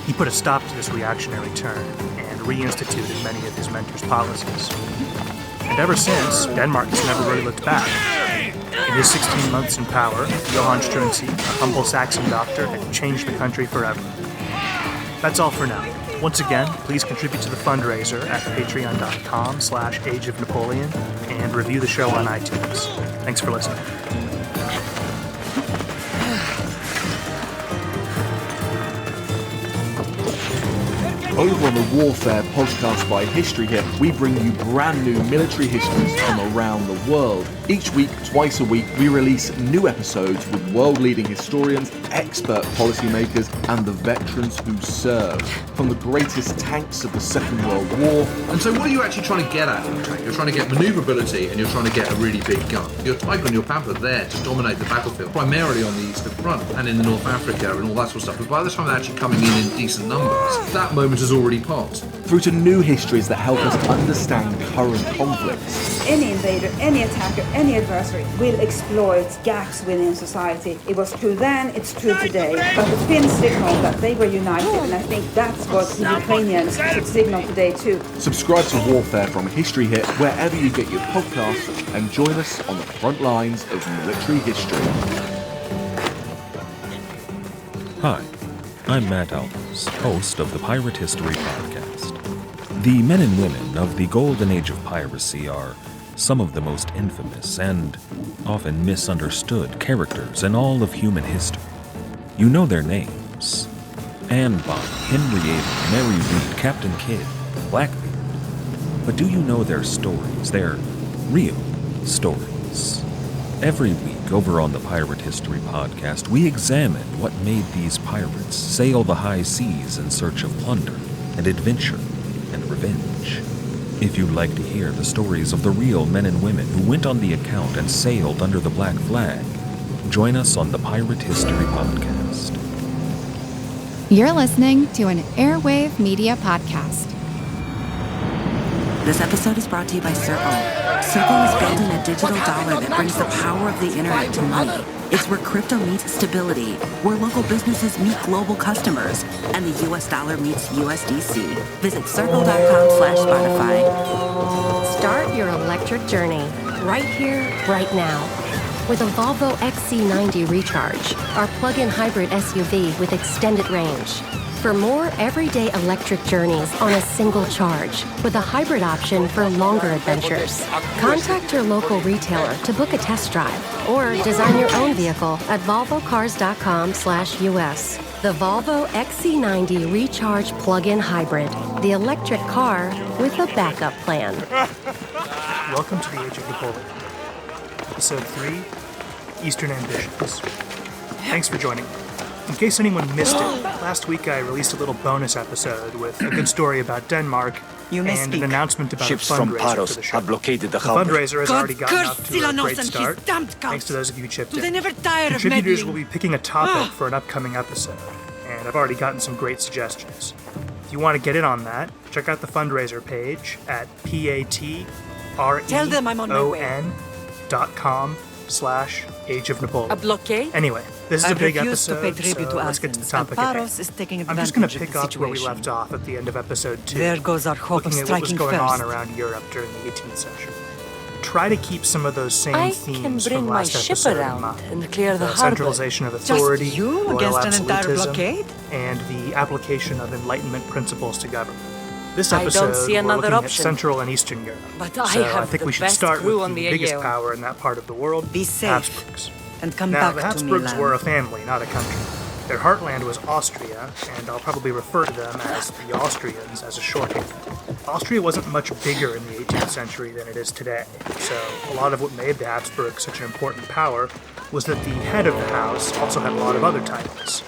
he put a stop to this reactionary turn and reinstituted many of his mentor's policies. And ever since, Denmark has never really looked back. In his 16 months in power, Johan Struensee, a humble Saxon doctor, had changed the country forever. That's all for now. Once again, please contribute to the fundraiser at patreon.com/Age of Napoleon and review the show on iTunes. Thanks for listening. Over on the Warfare podcast by History Hit, we bring you brand new military histories from around the world. Each week, twice a week, we release new episodes with world-leading historians, expert policymakers, and the veterans who served. From the greatest tanks of the Second World War. And so what are you actually trying to get at in a tank? You're trying to get maneuverability and you're trying to get a really big gun. You're typing on your pamphlet there to dominate the battlefield, primarily on the Eastern Front and in the North Africa and all that sort of stuff. But by the time they're actually coming in decent numbers, that moment has already passed. Through to new histories that help us understand current conflicts. Any invader, any attacker, any adversary will exploit gaps within society. It was true then, it's true today. But the Finns signaled that they were united, and I think that's what the Ukrainians should signal today too. Subscribe to Warfare from History Hit wherever you get your podcasts and join us on the front lines of military history. Hi, I'm Matt Albers, host of the Pirate History Podcast. The men and women of the golden age of piracy are some of the most infamous and often misunderstood characters in all of human history. You know their names: Anne Bonny, Henry Avon, Mary Read, Captain Kidd, Blackbeard. But do you know their stories, their real stories? Every week over on the Pirate History Podcast, we examine what made these pirates sail the high seas in search of plunder and adventure and revenge. If you'd like to hear the stories of the real men and women who went on the account and sailed under the black flag, join us on the Pirate History Podcast. You're listening to an Airwave Media Podcast. This episode is brought to you by Circle. Circle is building a digital dollar that brings the power of the internet to money. It's where crypto meets stability, where local businesses meet global customers, and the US dollar meets USDC. Visit circle.com/Spotify. Start your electric journey right here, right now. With a Volvo XC90 Recharge, our plug-in hybrid SUV with extended range. For more everyday electric journeys on a single charge, with a hybrid option for longer adventures. Contact your local retailer to book a test drive or design your own vehicle at volvocars.com/US. The Volvo XC90 Recharge Plug-in Hybrid, the electric car with a backup plan. Welcome to the Age of Napoleon. Episode 3, Eastern Ambitions. Thanks for joining me. In case anyone missed it, last week I released a little bonus episode with a good story about Denmark and an announcement about Ships a from fundraiser Paros for the show. have blockaded the The harbor. fundraiser has already gotten off to a great start, thanks to those of you who chipped in. Contributors will be picking a topic for an upcoming episode, and I've already gotten some great suggestions. If you want to get in on that, check out the fundraiser page at patreon.com/Age of Napoleon. A blockade? Anyway, this is a big episode, to pay tribute so to let's get to the Athens, topic and at Paros hand. is taking I'm just going advantage to of pick the up where we situation. left off at the end of episode 2, There goes our hope of looking at what was striking going on first. around Europe during the 18th century. Try to keep some of those same I themes can from bring my last ship episode in around mind. and clear the harbor. Centralization of authority, Just you royal against an entire absolutism, blockade? and the application of Enlightenment principles to government. This I don't episode, see we're another looking option. at Central and Eastern Europe. But I so have I think the we should best start crew with on the biggest Aegean. power in that part of the world, Be safe Habsburgs. and come Now, back the to Habsburgs Milan. were a family, not a country. Their heartland was Austria, and I'll probably refer to them as the Austrians as a shorthand. Austria wasn't much bigger in the 18th century than it is today, so a lot of what made the Habsburgs such an important power was that the head of the house also had a lot of other titles.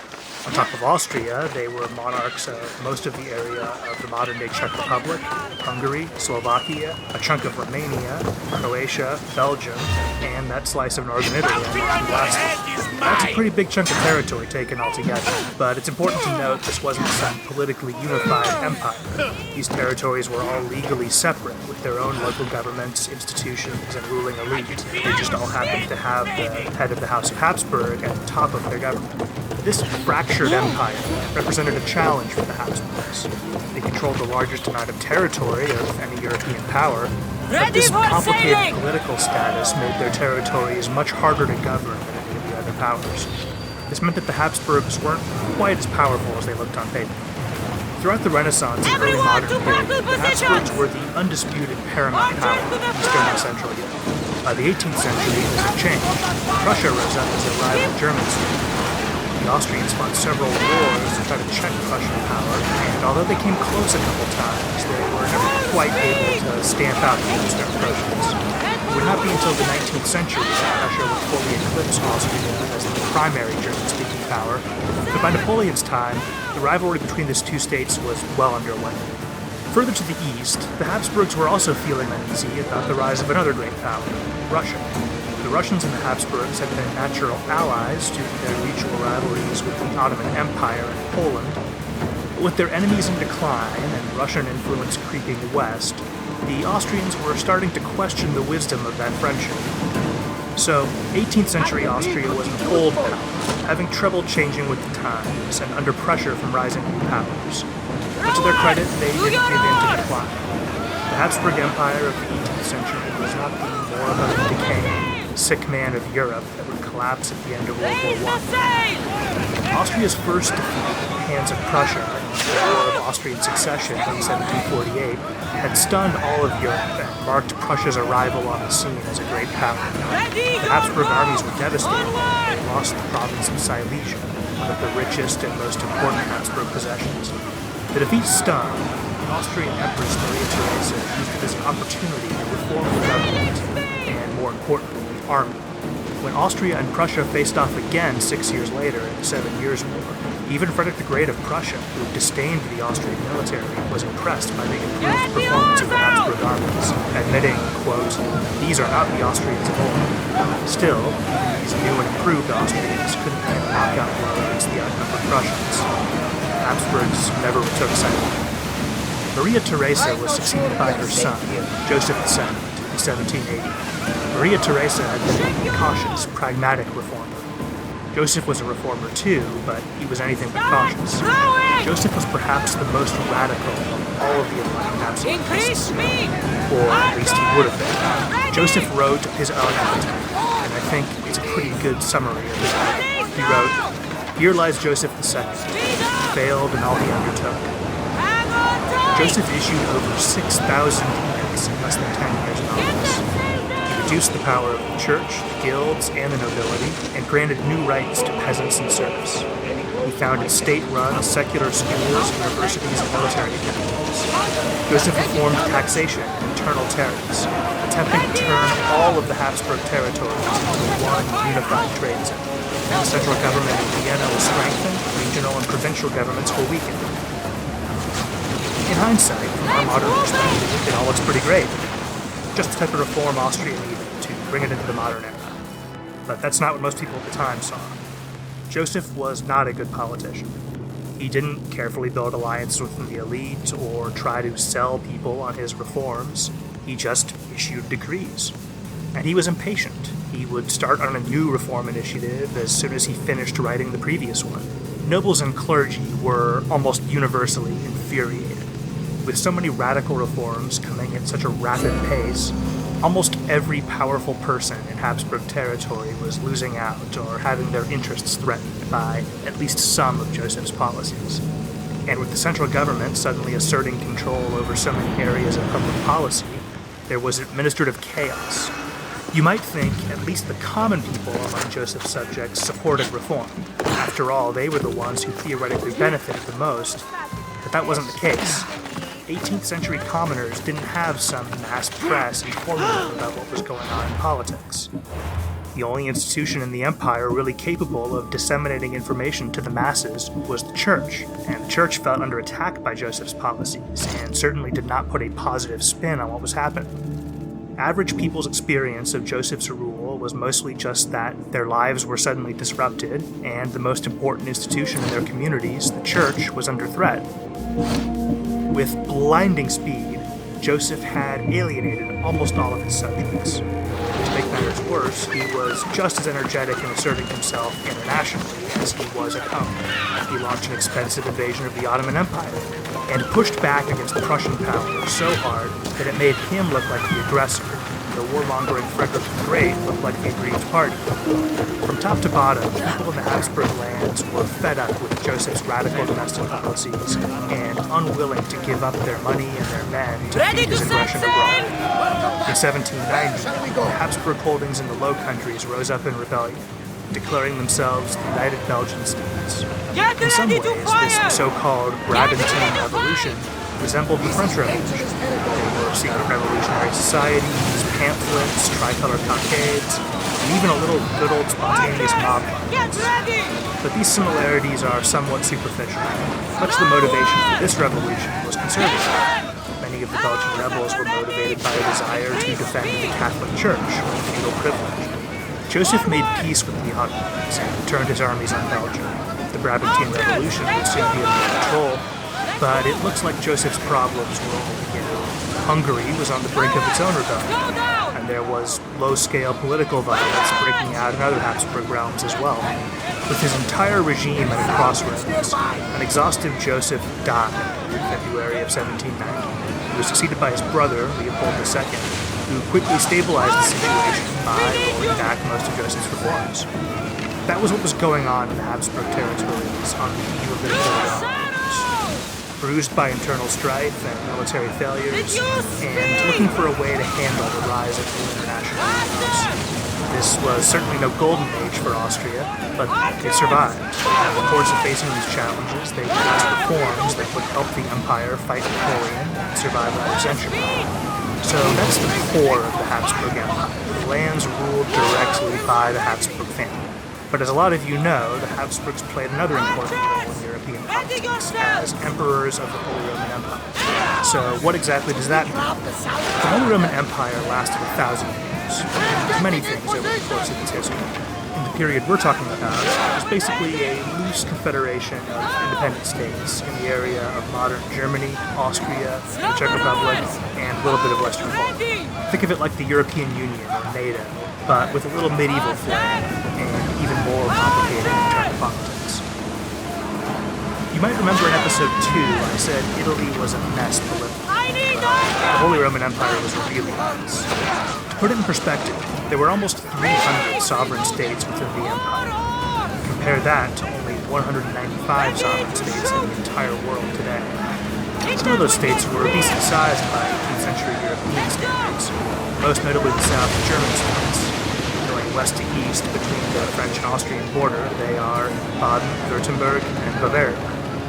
On top of Austria, they were monarchs of most of the area of the modern-day Czech Republic, Hungary, Slovakia, a chunk of Romania, Croatia, Belgium, and that slice of northern Italy I mentioned last week. That's a pretty big chunk of territory taken altogether, but it's important to note this wasn't some politically unified empire. These territories were all legally separate, with their own local governments, institutions, and ruling elite. They just all happened to have the head of the House of Habsburg at the top of their government. This fractured empire represented a challenge for the Habsburgs. They controlled the largest amount of territory of any European power, but this complicated political status made their territories much harder to govern than any of the other powers. This meant that the Habsburgs weren't quite as powerful as they looked on paper. Throughout the Renaissance and early modern period, the Habsburgs were the undisputed paramount power in Eastern and Central Europe. By the 18th century, this had changed. Prussia rose up as a rival German state. the Austrians fought several wars to try to check Prussian power, and although they came close a couple times, they were never quite able to stamp out the Eastern Prussians. It would not be until the 19th century that Prussia would fully eclipse Austria as the primary German-speaking power, but by Napoleon's time, the rivalry between these two states was well underway. Further to the east, the Habsburgs were also feeling uneasy about the rise of another great power, Russia. The Russians and the Habsburgs had been natural allies due to their mutual rivalries with the Ottoman Empire and Poland. But with their enemies in decline and Russian influence creeping west, the Austrians were starting to question the wisdom of that friendship. So, 18th century Austria was an old power, having trouble changing with the times and under pressure from rising new powers. But to their credit, they didn't give in to decline. The Habsburg Empire of the 18th century was not the moribund and decaying, sick man of Europe that would collapse at the end of World War I. Austria's first defeat at the hands of Prussia in the War of Austrian Succession in 1748 had stunned all of Europe and marked Prussia's arrival on the scene as a great power. The Habsburg armies were devastated. They lost the province of Silesia, one of the richest and most important Habsburg possessions. The defeat stung, and Austrian Empress Maria Theresa used it as an opportunity to reform the government, and more importantly, the army. When Austria and Prussia faced off again 6 years later in the 7 Years' War, even Frederick the Great of Prussia, who disdained the Austrian military, was impressed by the improved performance of the Habsburg armies, admitting, quote, "These are not the Austrians of old." Still, these new and improved Austrians couldn't hit knockout blow against the outnumbered Prussians. Habsburgs never retook Silesia. Maria Theresa was succeeded by her son, Joseph II, in 1780. Maria Theresa had been a cautious, pragmatic reformer. Joseph was a reformer too, but he was anything but cautious. Joseph was perhaps the most radical of all of the Italian Habsburgs, or at least he would have been. Joseph wrote his own epitaph, and I think it's a pretty good summary of his life. He wrote, "Here lies Joseph II, failed in all he undertook." Joseph issued over 6,000 edicts in less than 10 years in office. He reduced the power of the church, the guilds, and the nobility, and granted new rights to peasants and serfs. He founded state-run secular schools, universities, and military academies. Joseph reformed taxation and internal tariffs, attempting to turn all of the Habsburg territories into one unified trade zone. And the central government in Vienna was strengthened, regional and provincial governments were weakened. In hindsight, from our modern perspective, it all looks pretty great. Just the type of reform Austria needed to bring it into the modern era. But that's not what most people at the time saw. Joseph was not a good politician. He didn't carefully build alliances within the elite or try to sell people on his reforms. He just issued decrees. And he was impatient. He would start on a new reform initiative as soon as he finished writing the previous one. Nobles and clergy were almost universally infuriated. With so many radical reforms coming at such a rapid pace, almost every powerful person in Habsburg territory was losing out or having their interests threatened by at least some of Joseph's policies. And with the central government suddenly asserting control over so many areas of public policy, there was administrative chaos. You might think at least the common people among Joseph's subjects supported reform. After all, they were the ones who theoretically benefited the most, but that wasn't the case. 18th century commoners didn't have some mass press informing them about what was going on in politics. The only institution in the empire really capable of disseminating information to the masses was the church, and the church felt under attack by Joseph's policies, and certainly did not put a positive spin on what was happening. Average people's experience of Joseph's rule was mostly just that their lives were suddenly disrupted, and the most important institution in their communities, the church, was under threat. With blinding speed, Joseph had alienated almost all of his subjects. To make matters worse, he was just as energetic in asserting himself internationally as he was at home. He launched an expensive invasion of the Ottoman Empire, and pushed back against the Prussian power so hard that it made him look like the aggressor. The warmongering Frederick the Great looked like the aggrieved party. From top to bottom, people in the Habsburg lands were fed up with Joseph's radical domestic policies and unwilling to give up their money and their men to feed his aggression abroad. In 1790, the Habsburg holdings in the Low Countries rose up in rebellion. declaring themselves the United Belgian States. In some ways, this so-called Brabanton Revolution resembled the French Revolution. They were secret revolutionary societies, pamphlets, tricolour cockades, and even a little good old spontaneous mob violence. But these similarities are somewhat superficial. Much of the motivation for this revolution was conservative. Many of the Belgian rebels were motivated by a desire to defend the Catholic Church from feudal privilege. Joseph made peace with the Ottomans and turned his armies on Belgium. The Brabantine Revolution would soon be under control, but it looks like Joseph's problems were only beginning. Hungary was on the brink of its own rebellion, and there was low-scale political violence breaking out in other Habsburg realms as well. With his entire regime at a crossroads, an exhausted Joseph died in February of 1790. He was succeeded by his brother, Leopold II, who quickly stabilized the situation by rolling back most of Joseph's reforms. That was what was going on in the Habsburg territories on the eve of the Napoleonic Wars. Bruised by internal strife and military failures, and looking for a way to handle the rise of new international powers. This was certainly no golden age for Austria, but it survived. And in the course of facing these challenges, they passed reforms that would help the empire fight Napoleon and survive another century. So that's the core of the Habsburg Empire. The lands ruled directly by the Habsburg family. But as a lot of you know, the Habsburgs played another important role in European politics as emperors of the Holy Roman Empire. So what exactly does that mean? The Holy Roman Empire lasted 1,000 years. It did many things over the course of its history. In the period we're talking about, it was basically a loose confederation of independent states in the area of modern Germany, Austria, the Czech Republic, and a little bit of Western Poland. Think of it like the European Union or NATO, but with a little medieval flair and even more complicated internal politics. You might remember in episode 2 I said Italy was a mess politically. The Holy Roman Empire was a really mess. To put it in perspective, there were almost 300 sovereign states within the empire. Compare that to only 195 sovereign states in the entire world today. Some of those states were decent sized by 18th century European standards, most notably the South German states. Going west to east between the French and Austrian border, they are Baden, Württemberg, and Bavaria.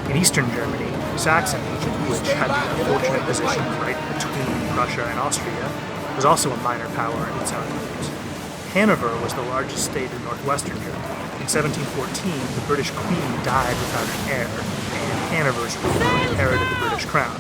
In eastern Germany, Saxony, which had the unfortunate position right between Prussia and Austria, was also a minor power in its own right. Hanover was the largest state in northwestern Germany. In 1714, the British Queen died without an heir, and Hanover's ruler inherited the British crown.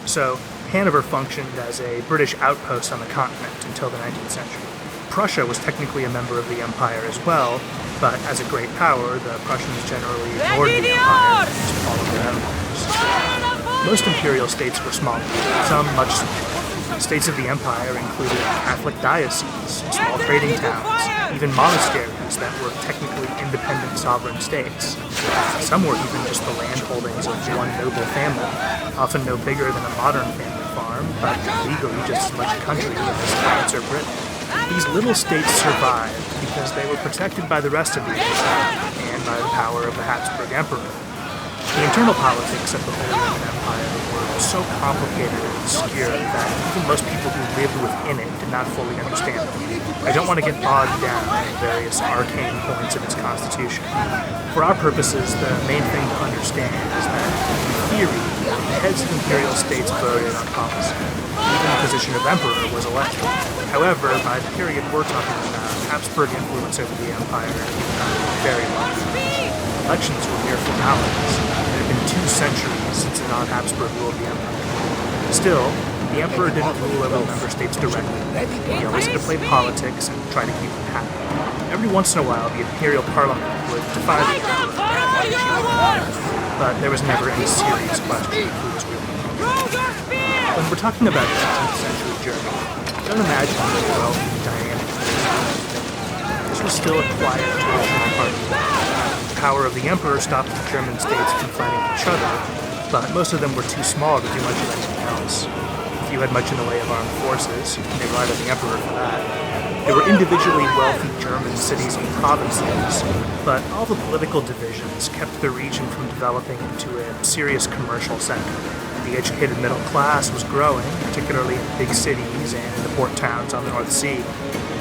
So, Hanover functioned as a British outpost on the continent until the 19th century. Prussia was technically a member of the empire as well, but as a great power, the Prussians generally ignored the empire and just followed their empires. Most imperial states were smaller, some much smaller. States of the empire included Catholic dioceses, small trading towns, even monasteries that were technically independent sovereign states. Some were even just the land holdings of one noble family, often no bigger than a modern family farm, but legally just as much country as France or Britain. These little states survived because they were protected by the rest of the empire and by the power of the Habsburg Emperor. The internal politics of the Holy Roman Empire were so complicated and obscure that even most people who lived within it did not fully understand it. I don't want to get bogged down in various arcane points of its constitution. For our purposes, the main thing to understand is that, in theory, the heads of imperial states voted on policy. Even the position of emperor was elected. However, by the period we're talking about, Habsburg influence over the empire had become very large. Elections were mere formalities. It had been 2 centuries since a non-Habsburg ruled the empire. Still, the emperor didn't rule over the member states directly. He always had to play politics and try to keep them happy. Every once in a while, the imperial parliament would defy the emperor, but there was never any serious question of who was really king. When we're talking about 18th century Germany, don't imagine the wealthy, dynamic This was still a quiet, traditional party. The power of the emperor stopped the German states from fighting each other, but most of them were too small to do much of anything else. If you had much in the way of armed forces, they relied on the emperor for that. There were individually wealthy German cities and provinces, but all the political divisions kept the region from developing into a serious commercial center. The educated middle class was growing, particularly in big cities and in the port towns on the North Sea.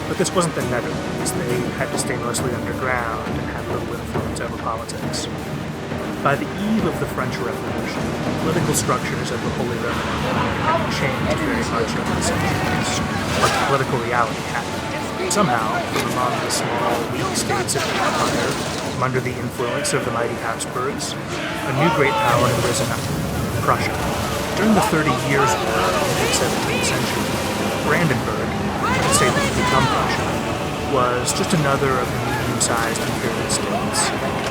But this wasn't the Netherlands. They had to stay mostly underground and had little influence over politics. By the eve of the French Revolution, political structures of the Holy Roman Empire had changed very much over the centuries, but the political reality hadn't. Somehow, from among the small, weak states of the empire, from under the influence of the mighty Habsburgs, a new great power had risen up, Prussia. During the 30 Years' War of the mid-17th century, Brandenburg, the state that had become Prussia, was just another of the medium-sized imperial states,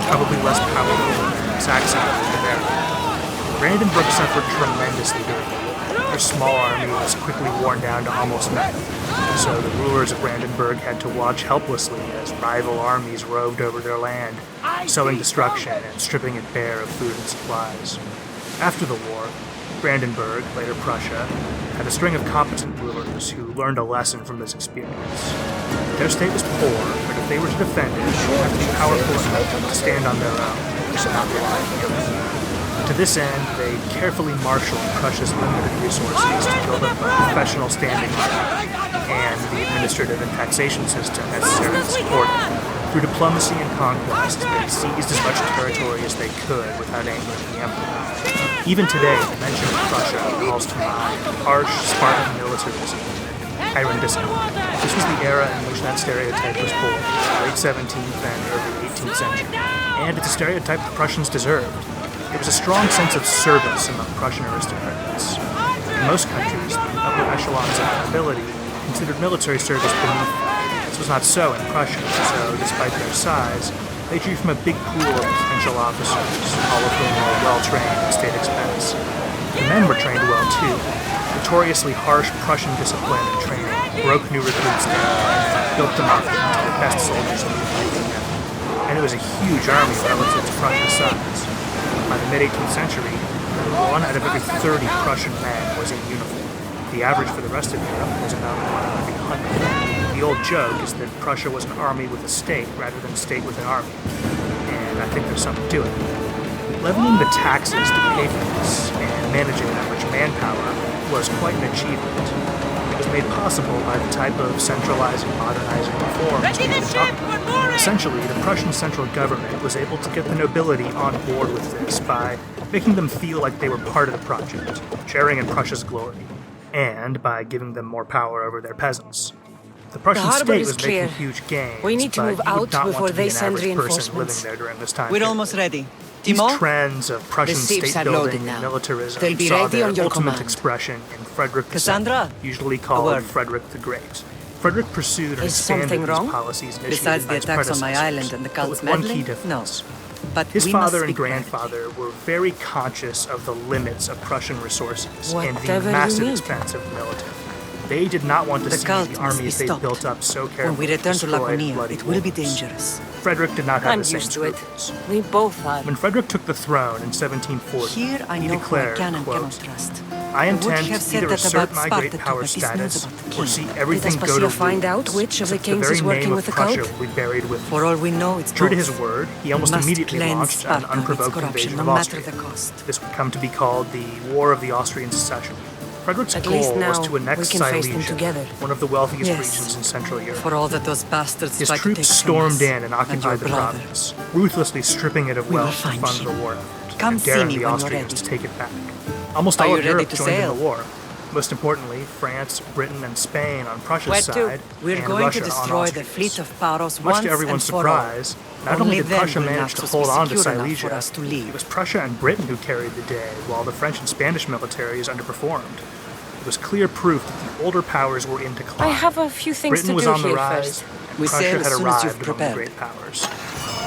probably less powerful than Saxony or Bavaria. Brandenburg suffered tremendously during the war. Their small army was quickly worn down to almost nothing, so the rulers of Brandenburg had to watch helplessly as rival armies roved over their land, sowing destruction and stripping it bare of food and supplies. After the war, Brandenburg, later Prussia, had a string of competent rulers who learned a lesson from this experience. Their state was poor, but if they were to defend it, they would have to be powerful enough to stand on their own, and not rely on the others. To this end, they carefully marshaled Prussia's limited resources to build up a professional standing army and the administrative and taxation system necessary to support it. Through diplomacy and conquest, they seized as much territory as they could without angering the emperor. Even today, the mention of Prussia calls to mind harsh Spartan militarism and iron discipline. This was the era in which that stereotype was born, the late 17th and early 18th century, and it's a stereotype the Prussians deserved. There was a strong sense of service among Prussian aristocrats. In most countries, the upper echelons of nobility considered military service beneath them. This was not so in Prussia, so despite their size, they drew from a big pool of potential officers, all of whom were well-trained at state expense. The men were trained well too. Notoriously harsh Prussian discipline and training broke new recruits down and built them up into the best soldiers in the United. And it was a huge army relative to Prussia's size. By the mid-18th century, 1 out of every 30 Prussian men was in uniform. The average for the rest of Europe was about 1 out of every 100. The old joke is that Prussia was an army with a state rather than a state with an army. And I think there's something to it. Levying the taxes to pay for this and managing that much manpower was quite an achievement. It was made possible by the type of centralizing, modernizing reforms we were talking about. Essentially, the Prussian central government was able to get the nobility on board with this by making them feel like they were part of the project, sharing in Prussia's glory, and by giving them more power over their peasants. The Prussian state was making huge gains, we need to move out before they send reinforcements. Living there during this time We're period. almost ready. These Timo? trends of Prussian ships state are loaded building now. and militarism They'll be saw ready their on your ultimate command. expression in Frederick II, Cassandra, usually a called word. Frederick the Great. Frederick pursued and Is expanded something these wrong? policies initiated Besides by the his attacks on my predecessors, island and the but cult's with one key meddling? difference. No. But His we must father and speak grandfather were very conscious of the limits of Prussian resources and Whatever the you massive need. expense of the military. They did not want to The see cult the must be armies they stopped. built up so carefully When we return to destroyed Laconia, bloody it will be wars. dangerous. Frederick did not have I'm the same used to it. scruples. We both are. When Frederick took the throne in 1740, Here I he know declared, who I can and quote, cannot trust. I would intend have to said either that assert about my Sparta great too, power but this news status about the or king. see Did everything go to Aspasia ruins, find out which of the except kings very is working name with the of Prussia cult? will be buried with For all we know, it's True to both. his word, he almost Must immediately cleanse launched an Sparta of its unprovoked corruption, invasion no of matter Austria. the cost. This would come to be called the War of the Austrian Succession. Frederick's At goal least was now to annex we can face them Silesia, together. one of the wealthiest Yes. regions in Central Europe. For all that those bastards His tried to take troops from stormed us in and your occupied the brother. province, ruthlessly stripping it of We will wealth to find fund you. the war effort, Come and see daring me the when you're Austrians ready. to take it back. Almost Are all you of ready Europe to joined in sail? the war. Most importantly, France, Britain, and Spain on Prussia's Where to? side, We're and going Russia to on destroy the Austria's. fleet of Paros Much once to everyone's and for all. surprise, not only did then Prussia will manage to Naxos hold be on to secure enough Silesia, for us to leave. it was Prussia and Britain who carried the day, while the French and Spanish militaries underperformed. It was clear proof that the older powers were in decline. I have a few things Britain to was do on the here rise, first. and We Prussia sail had as soon as arrived you've among the prepared. great powers.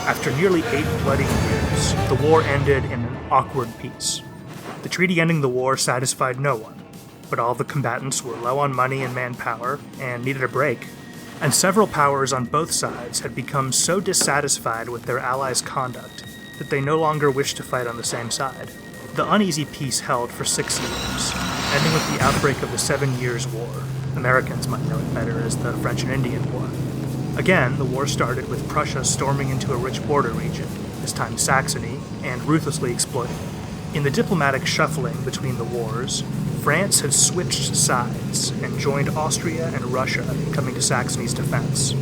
After nearly 8 bloody years, the war ended in an awkward peace. The treaty ending the war satisfied no one, but all the combatants were low on money and manpower and needed a break. And several powers on both sides had become so dissatisfied with their allies' conduct that they no longer wished to fight on the same side. The uneasy peace held for 6 years, ending with the outbreak of the 7 Years' War. Americans might know it better as the French and Indian War. Again, the war started with Prussia storming into a rich border region, this time Saxony, and ruthlessly exploiting it. In the diplomatic shuffling between the wars, France had switched sides and joined Austria and Russia, coming to Saxony's defense.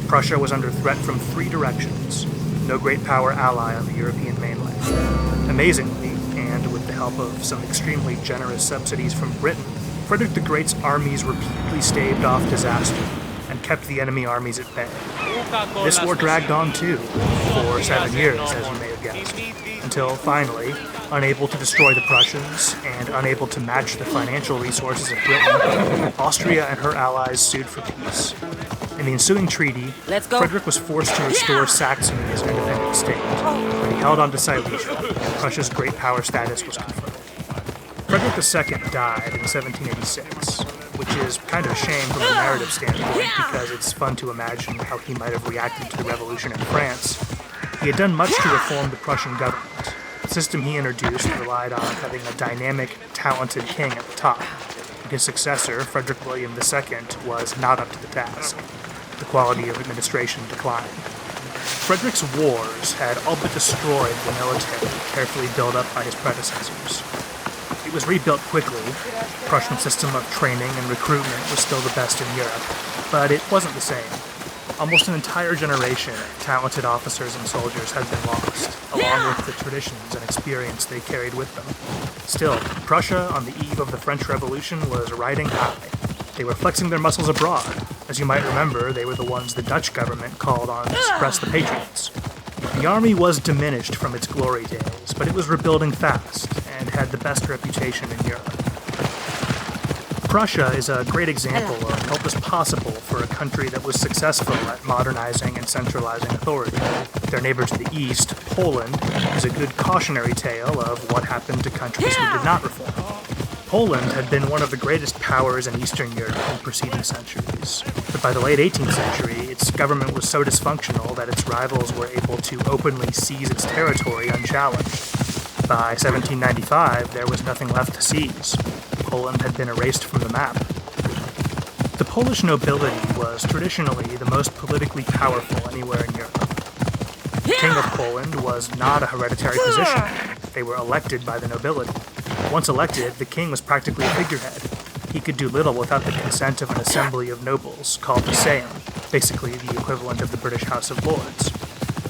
Prussia was under threat from 3 directions, no great power ally on the European mainland. Amazingly, and with the help of some extremely generous subsidies from Britain, Frederick the Great's armies repeatedly staved off disaster and kept the enemy armies at bay. This war dragged on too, for 7 years, as you may have guessed, until finally, unable to destroy the Prussians and unable to match the financial resources of Britain, Austria and her allies sued for peace. In the ensuing treaty, Frederick was forced to restore Saxony as an independent state, but he held on to Silesia, and Prussia's great power status was confirmed. Frederick II died in 1786, which is kind of a shame from a narrative standpoint because it's fun to imagine how he might have reacted to the revolution in France. He had done much to reform the Prussian government. The system he introduced relied on having a dynamic, talented king at the top. And his successor, Frederick William II, was not up to the task. The quality of administration declined. Frederick's wars had all but destroyed the military carefully built up by his predecessors. It was rebuilt quickly. The Prussian system of training and recruitment was still the best in Europe, but it wasn't the same. Almost an entire generation of talented officers and soldiers had been lost, along with the traditions and experience they carried with them. Still, Prussia, on the eve of the French Revolution, was riding high. They were flexing their muscles abroad. As you might remember, they were the ones the Dutch government called on to suppress the Patriots. The army was diminished from its glory days, but it was rebuilding fast and had the best reputation in Europe. Prussia is a great example of what was possible for a country that was successful at modernizing and centralizing authority. Their neighbor to the east, Poland, is a good cautionary tale of what happened to countries who did not reform. Poland had been one of the greatest powers in Eastern Europe in preceding centuries, but by the late 18th century, its government was so dysfunctional that its rivals were able to openly seize its territory unchallenged. By 1795, there was nothing left to seize. Poland had been erased from the map. The Polish nobility was traditionally the most politically powerful anywhere in Europe. The King of Poland was not a hereditary position. They were elected by the nobility. Once elected, the king was practically a figurehead. He could do little without the consent of an assembly of nobles called the Sejm, basically the equivalent of the British House of Lords.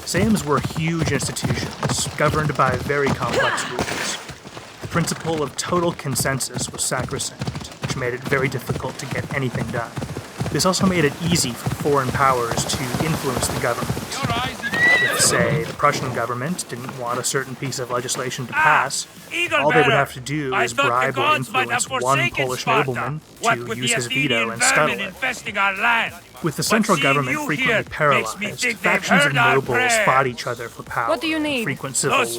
Sejms were huge institutions, governed by very complex rules. The principle of total consensus was sacrosanct, which made it very difficult to get anything done. This also made it easy for foreign powers to influence the government. If, say, the Prussian government didn't want a certain piece of legislation to pass, all they would have to do is bribe or influence one Polish nobleman to use his veto and scuttle it. With the central government frequently paralyzed, factions of nobles fought each other for power, frequent civil wars,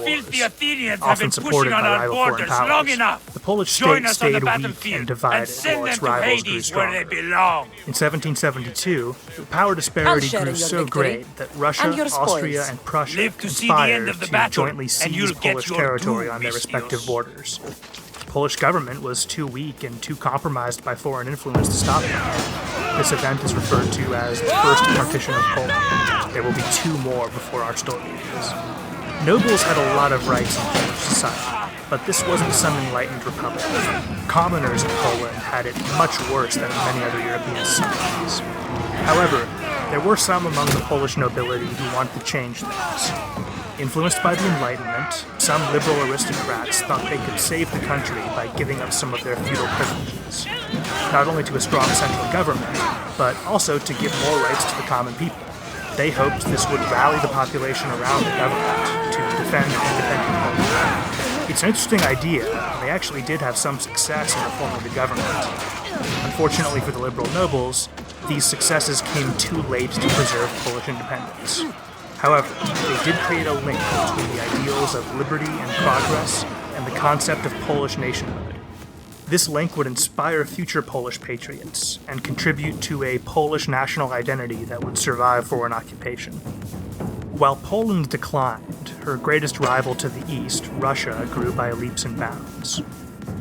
often supported by rival foreign powers. The Polish state stayed weak and divided while its rivals grew stronger. In 1772, the power disparity grew so great that Russia, Austria, and Prussia conspired to jointly seize Polish territory on their respective borders. The Polish government was too weak and too compromised by foreign influence to stop them. This event is referred to as the First Partition of Poland. There will be 2 more before our story ends. Nobles had a lot of rights in Polish society, but this wasn't some enlightened republic. Commoners in Poland had it much worse than in many other European societies. However, there were some among the Polish nobility who wanted to change things. Influenced by the Enlightenment, some liberal aristocrats thought they could save the country by giving up some of their feudal privileges, not only to a strong central government, but also to give more rights to the common people. They hoped this would rally the population around the government to defend independent Poland. It's an interesting idea, and they actually did have some success in reforming the government. Unfortunately for the liberal nobles, these successes came too late to preserve Polish independence. However, they did create a link between the ideals of liberty and progress and the concept of Polish nationhood. This link would inspire future Polish patriots and contribute to a Polish national identity that would survive foreign occupation. While Poland declined, her greatest rival to the east, Russia, grew by leaps and bounds.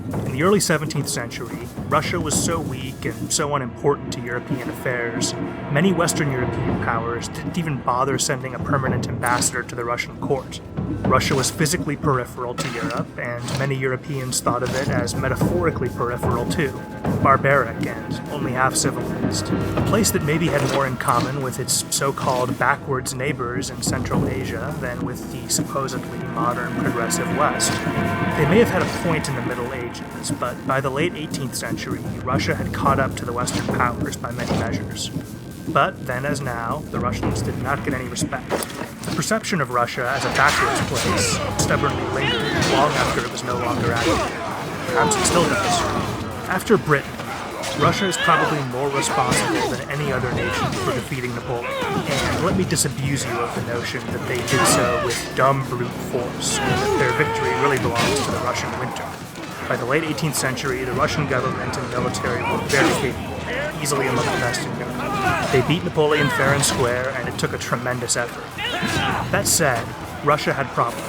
In the early 17th century, Russia was so weak and so unimportant to European affairs, many Western European powers didn't even bother sending a permanent ambassador to the Russian court. Russia was physically peripheral to Europe, and many Europeans thought of it as metaphorically peripheral too, barbaric and only half civilized. A place that maybe had more in common with its so-called backwards neighbors in Central Asia than with the supposedly modern progressive West. They may have had a point in the Middle Ages, but by the late 18th century, Russia had caught up to the Western powers by many measures. But then as now, the Russians did not get any respect. The perception of Russia as a backwards place stubbornly lingered long after it was no longer active. Perhaps it still does. After Britain, Russia is probably more responsible than any other nation for defeating Napoleon, and let me disabuse you of the notion that they did so with dumb brute force, and that their victory really belongs to the Russian winter. By the late 18th century, the Russian government and military were very capable, easily among the best in Europe. They beat Napoleon fair and square, and it took a tremendous effort. That said, Russia had problems.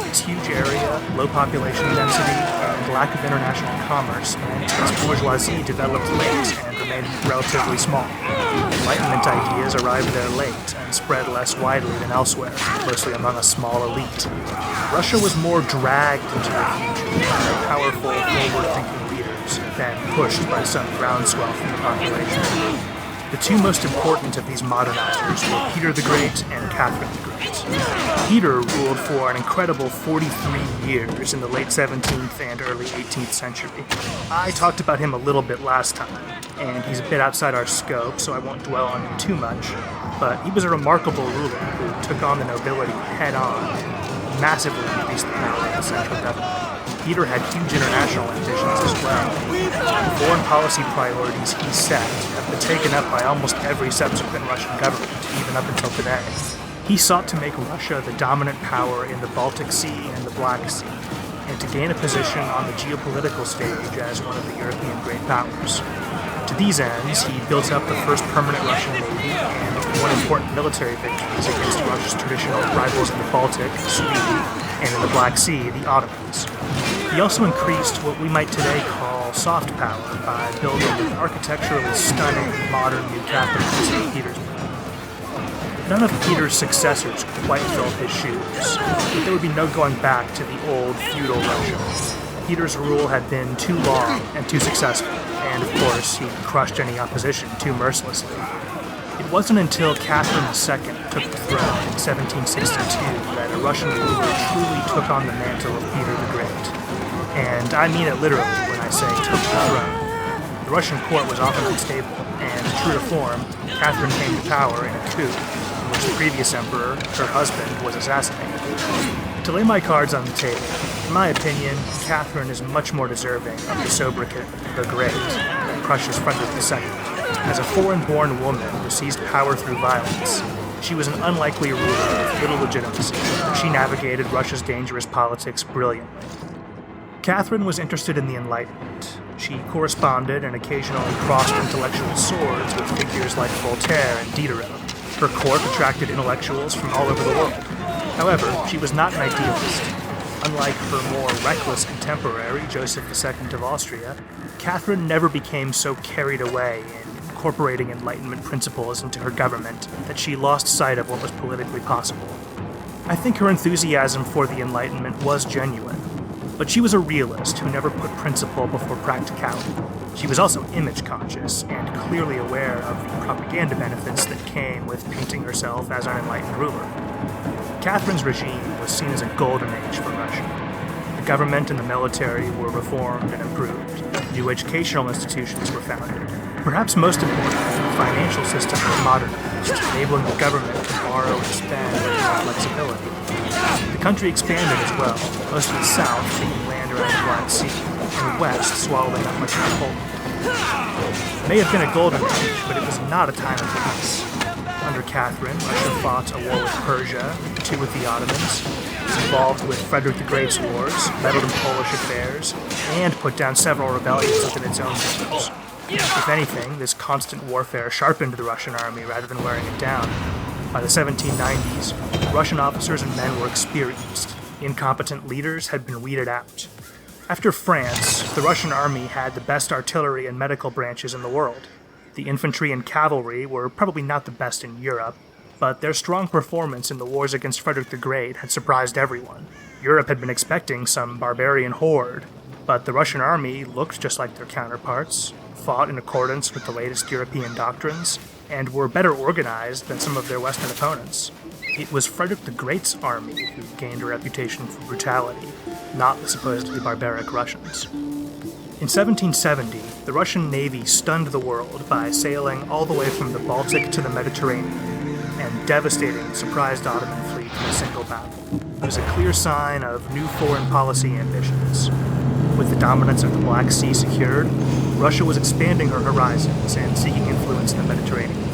Its huge area, low population density, and lack of international commerce meant its bourgeoisie developed late and remained relatively small. Enlightenment ideas arrived there late and spread less widely than elsewhere, mostly among a small elite. Russia was more dragged into the future by powerful, forward-thinking leaders than pushed by some groundswell from the population. The two most important of these modernizers were Peter the Great and Catherine the Great. Peter ruled for an incredible 43 years in the late 17th and early 18th century. I talked about him a little bit last time, and he's a bit outside our scope, so I won't dwell on him too much, but he was a remarkable ruler who took on the nobility head-on and massively increased the power of the central government. Peter had huge international ambitions as well. The foreign policy priorities he set have been taken up by almost every subsequent Russian government, even up until today. He sought to make Russia the dominant power in the Baltic Sea and the Black Sea, and to gain a position on the geopolitical stage as one of the European great powers. To these ends, he built up the first permanent Russian navy and won important military victories against Russia's traditional rivals in the Baltic, Sweden, and in the Black Sea, the Ottomans. He also increased what we might today call soft power by building an architecturally stunning modern new capital in St. Petersburg. None of Peter's successors quite filled his shoes, but there would be no going back to the old feudal Russia. Peter's rule had been too long and too successful, and of course he crushed any opposition too mercilessly. It wasn't until Catherine II took the throne in 1762 that a Russian ruler truly took on the mantle of Peter the Great. And I mean it literally when I say took the throne. The Russian court was often unstable, and true to form, Catherine came to power in a coup in which the previous emperor, her husband, was assassinated. To lay my cards on the table, in my opinion, Catherine is much more deserving of the sobriquet the Great than Prussia's Frederick II. As a foreign-born woman who seized power through violence, she was an unlikely ruler with little legitimacy, but she navigated Russia's dangerous politics brilliantly. Catherine was interested in the Enlightenment. She corresponded and occasionally crossed intellectual swords with figures like Voltaire and Diderot. Her court attracted intellectuals from all over the world. However, she was not an idealist. Unlike her more reckless contemporary, Joseph II of Austria, Catherine never became so carried away in incorporating Enlightenment principles into her government that she lost sight of what was politically possible. I think her enthusiasm for the Enlightenment was genuine, but she was a realist who never put principle before practicality. She was also image-conscious and clearly aware of the propaganda benefits that came with painting herself as an enlightened ruler. Catherine's regime was seen as a golden age for Russia. The government and the military were reformed and improved. New educational institutions were founded. Perhaps most importantly, the financial system was modernized, enabling the government to borrow and spend with more flexibility. The country expanded as well, most of the south taking land around the Black Sea, and the west swallowing up much of Poland. It may have been a golden age, but it was not a time of peace. Under Catherine, Russia fought a war with Persia, two with the Ottomans, was involved with Frederick the Great's wars, meddled in Polish affairs, and put down several rebellions within its own borders. If anything, this constant warfare sharpened the Russian army rather than wearing it down. By the 1790s, Russian officers and men were experienced. Incompetent leaders had been weeded out. After France, the Russian army had the best artillery and medical branches in the world. The infantry and cavalry were probably not the best in Europe, but their strong performance in the wars against Frederick the Great had surprised everyone. Europe had been expecting some barbarian horde, but the Russian army looked just like their counterparts, fought in accordance with the latest European doctrines, and were better organized than some of their Western opponents. It was Frederick the Great's army who gained a reputation for brutality, not the supposedly barbaric Russians. In 1770, the Russian Navy stunned the world by sailing all the way from the Baltic to the Mediterranean and devastating the surprised Ottoman fleet in a single battle. It was a clear sign of new foreign policy ambitions. With the dominance of the Black Sea secured, Russia was expanding her horizons and seeking influence in the Mediterranean.